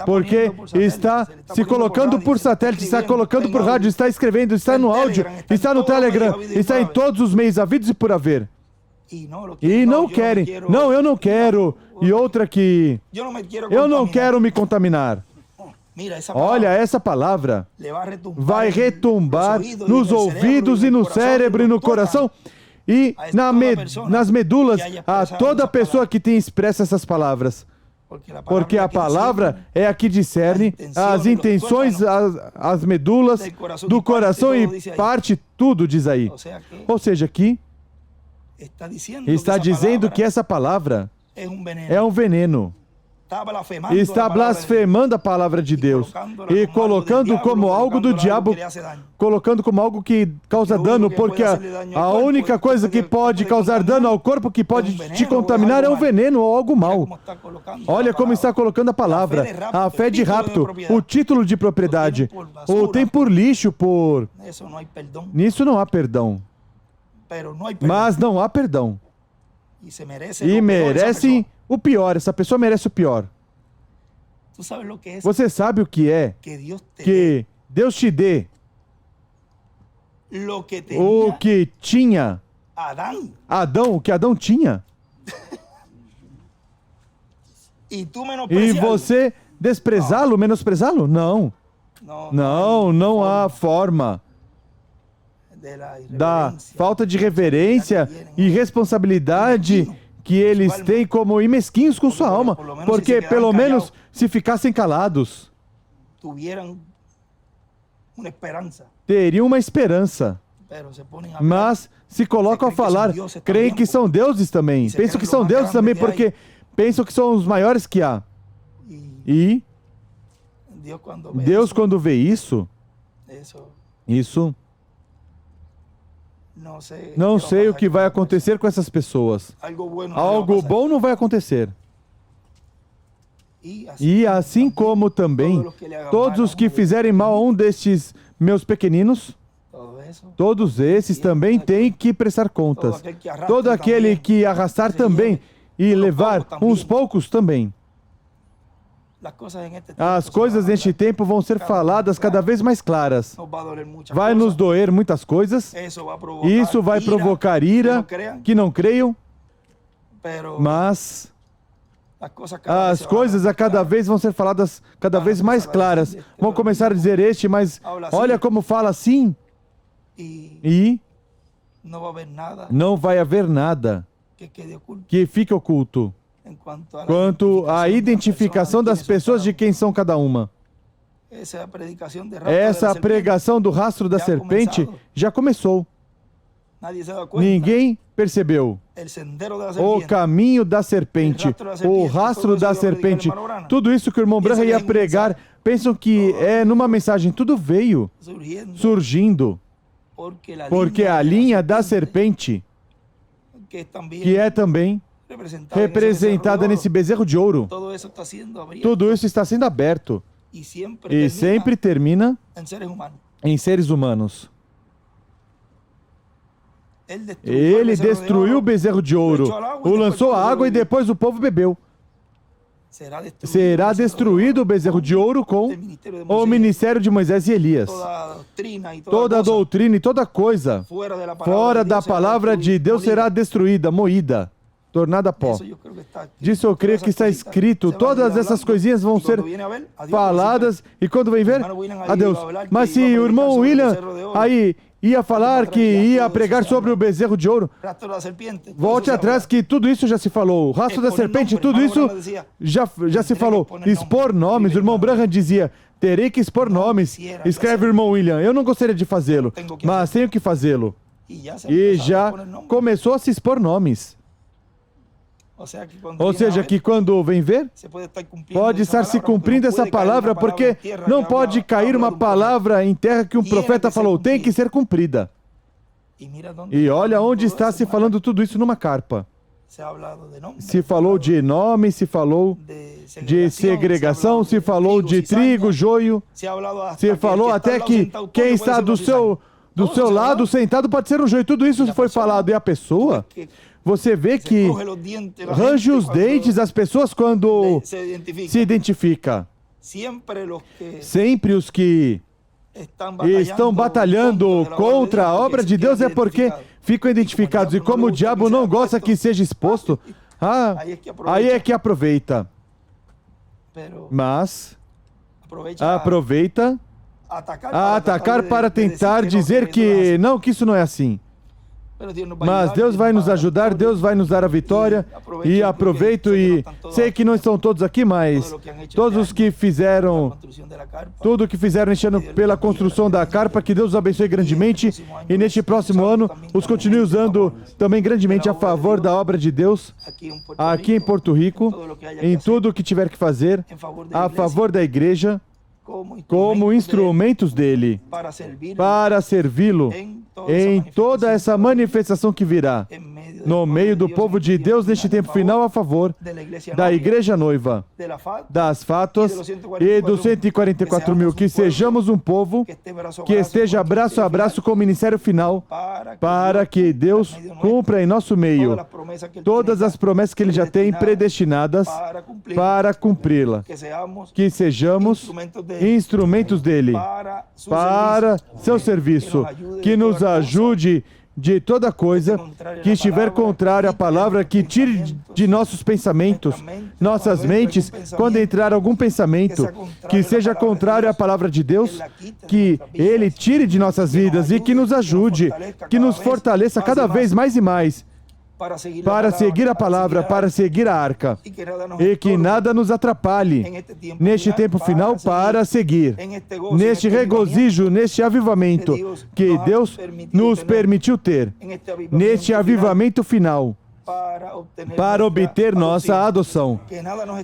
Porque está se colocando por satélite, está colocando por rádio, está escrevendo, está no áudio, está no Telegram, está em todos os meios havidos e por haver. E não querem. Não, eu não quero. E outra que... Eu não quero me contaminar. Mira, essa Olha, palavra essa palavra le va a retumbar vai en retumbar los oídos nos y en el ouvidos cerebro e no el corazón, cérebro e no toda coração e a toda persona nas medulas que haya a expresado toda essa pessoa palavra. que tem expresso essas palavras. Porque a que palavra discierne é a que discerne as intenções, as medulas do coração e parte tudo, diz aí. Ou seja, aqui está dizendo que essa palavra é um veneno. Está blasfemando a palavra de Deus e colocando como algo do diabo, colocando como algo que causa dano, porque a única coisa que pode causar dano ao corpo, que pode te contaminar, é um veneno ou algo mal. Olha como está colocando a palavra, a fé de rapto, o título de propriedade, o tem por lixo, por... Nisso não há perdão. Mas não há perdão. E merece o pior, essa pessoa merece o pior. Você sabe o que é que Deus te dê o que tinha Adão, o que Adão tinha? E você desprezá-lo, menosprezá-lo? Não. Não há forma. Da falta de reverência e responsabilidade que eles têm como mesquinhos com sua alma, porque pelo menos se ficassem calados, teriam uma esperança. Mas se colocam a falar, creem que são deuses também, pensam que são deuses também porque pensam que são os maiores que há. E Deus, quando vê isso, não sei o que vai acontecer com essas pessoas. Algo bom não vai acontecer. E assim como também todos os que fizerem mal a um destes meus pequeninos, todos esses também têm que prestar contas. Todo aquele que arrastar também e levar uns poucos também. As coisas neste tempo vão ser faladas cada vez mais claras. Vai nos doer muitas coisas. Isso vai provocar ira, que não creiam. Mas as coisas a cada vez vão ser faladas cada vez mais claras. Vão começar a dizer mas olha como fala assim. E não vai haver nada que fique oculto. Quanto à identificação das pessoas de quem são cada uma. Essa pregação do rastro da serpente já começou. Ninguém percebeu. O caminho da serpente, o rastro da serpente, tudo isso que o irmão Branham ia pregar, pensam que é numa mensagem, tudo veio surgindo. Porque a linha da serpente, que é também representada nesse bezerro de ouro, tudo isso está sendo aberto e sempre termina em seres humanos. Ele destruiu o bezerro de ouro, o lançou à água e depois o povo bebeu. Será destruído o bezerro de ouro com o ministério de Moisés e Elias. Toda a doutrina e toda coisa fora da palavra de Deus será destruída, moída, tornada pó. Disso eu creio que está escrito. Todas essas coisinhas vão ser faladas e quando vem ver, adeus. Mas se o irmão William aí ia falar que ia pregar sobre o bezerro de ouro, volte atrás que tudo isso já se falou. O rastro da serpente, tudo isso já se falou. Expor nomes, o irmão Branham dizia, terei que expor nomes. Escreve o irmão William, eu não gostaria de fazê-lo, mas tenho que fazê-lo. E já começou a se expor nomes. Ou seja, que quando vem ver, pode estar se cumprindo essa palavra, porque não pode cair uma palavra em terra que um profeta falou, tem que ser cumprida. E olha onde está se falando tudo isso numa carpa. Se falou de nome, se falou de segregação, se falou de trigo, joio, se falou até que quem está do seu lado sentado pode ser um joio. Tudo isso foi falado. E a pessoa... Você vê que range os dentes as pessoas quando se identifica. Sempre os que estão batalhando contra a obra de Deus é porque ficam identificados. E como o diabo não gosta que seja exposto, aí é que aproveita. Mas aproveita a atacar para tentar dizer que isso não é assim. Mas Deus vai nos ajudar, Deus vai nos dar a vitória. E aproveito e sei que não estão todos aqui, mas todos os que fizeram tudo o que fizeram este ano pela construção da carpa, que Deus os abençoe grandemente. E neste próximo ano, os continue usando também grandemente a favor da obra de Deus, aqui em Porto Rico, em tudo o que tiver que fazer, a favor da igreja, como instrumentos dele, para servi-lo em toda essa manifestação que virá no meio do povo de Deus neste tempo final, a favor da igreja noiva, das fatos e dos 144 mil, que sejamos um povo que esteja braço a braço com o ministério final, para que Deus cumpra em nosso meio todas as promessas que Ele já tem predestinadas para cumpri-la, que sejamos instrumentos dele para seu serviço, que nos ajude de toda coisa que estiver contrária à palavra, que tire de nossos pensamentos, nossas mentes, quando entrar algum pensamento que seja contrário à palavra de Deus, que Ele tire de nossas vidas e que nos ajude, que nos fortaleça cada vez mais e mais, para seguir a palavra, para seguir a arca, e que nada nos atrapalhe neste tempo final para seguir, neste regozijo, neste avivamento que Deus nos permitiu ter, neste avivamento final, para obter nossa adoção.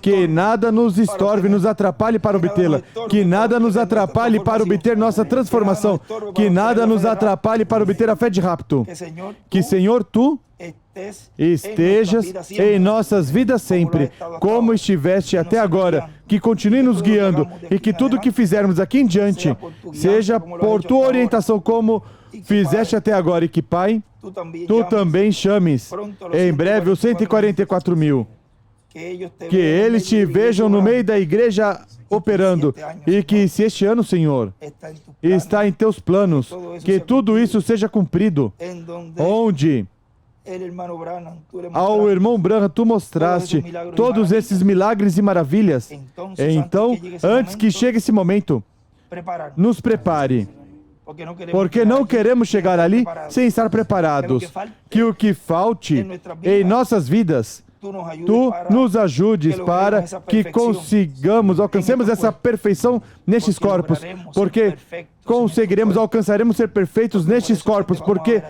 Que nada nos estorve, nos atrapalhe para obtê-la. Que nada nos atrapalhe para obter nossa transformação. Que nada nos atrapalhe para obter a fé de rapto. Que, Senhor, Tu estejas em nossas vidas sempre, como estiveste até agora, que continue nos guiando e que tudo que fizermos aqui em diante seja por Tua orientação, como fizeste até agora, e que, Pai, Tu também chames em breve os 144 mil, que eles Te vejam no meio da igreja operando, e que se este ano, Senhor, está em Teus planos, que tudo isso seja cumprido, onde ao irmão Branham Tu mostraste todos esses milagres e maravilhas. Então, antes que chegue esse momento, nos prepare, porque não queremos chegar ali sem estar preparados. Que o que falte em nossas vidas, Tu nos ajudes para que alcancemos essa perfeição nestes corpos, porque alcançaremos ser perfeitos nestes corpos, porque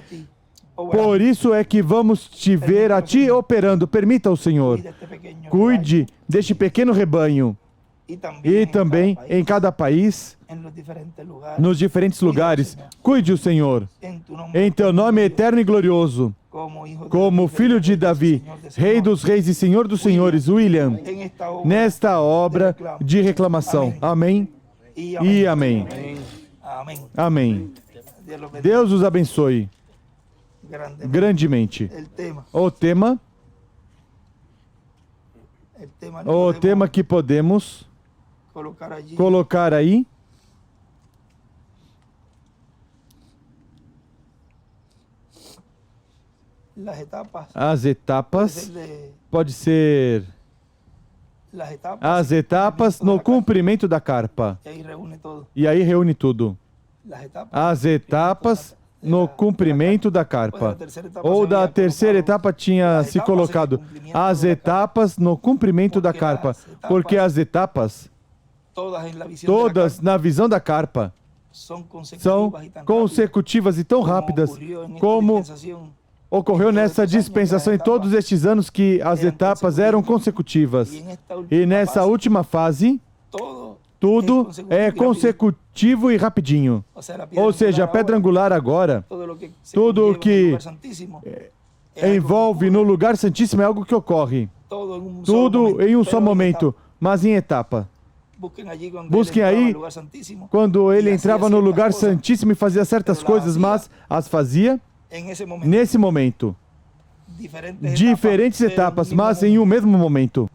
por isso é que vamos Te ver a Ti operando. Permita o Senhor, cuide deste pequeno rebanho, e também em cada país, nos diferentes lugares. Cuide o Senhor, em Teu nome eterno e glorioso, como filho de Davi, Rei dos Reis e Senhor dos Senhores, William, nesta obra de reclamação. Amém e amém. Amém. Deus os abençoe grandemente. O tema que podemos colocar aí as etapas, pode ser as etapas no cumprimento da carpa, e aí reúne tudo. As etapas no cumprimento da carpa. Ou da terceira etapa tinha se colocado as etapas no cumprimento da carpa, porque as etapas, todas na visão da carpa, são consecutivas e tão rápidas como ocorreu nessa dispensação em todos estes anos, que as etapas eram consecutivas. E nessa última fase, tudo é consecutivo e rapidinho. Ou seja, a pedra angular agora, tudo o que envolve no lugar santíssimo é algo que ocorre. Tudo em um só momento, mas em etapa. Busquem aí quando ele entrava no lugar santíssimo e fazia certas coisas, mas as fazia nesse momento. Diferentes etapas, mas em um mesmo momento.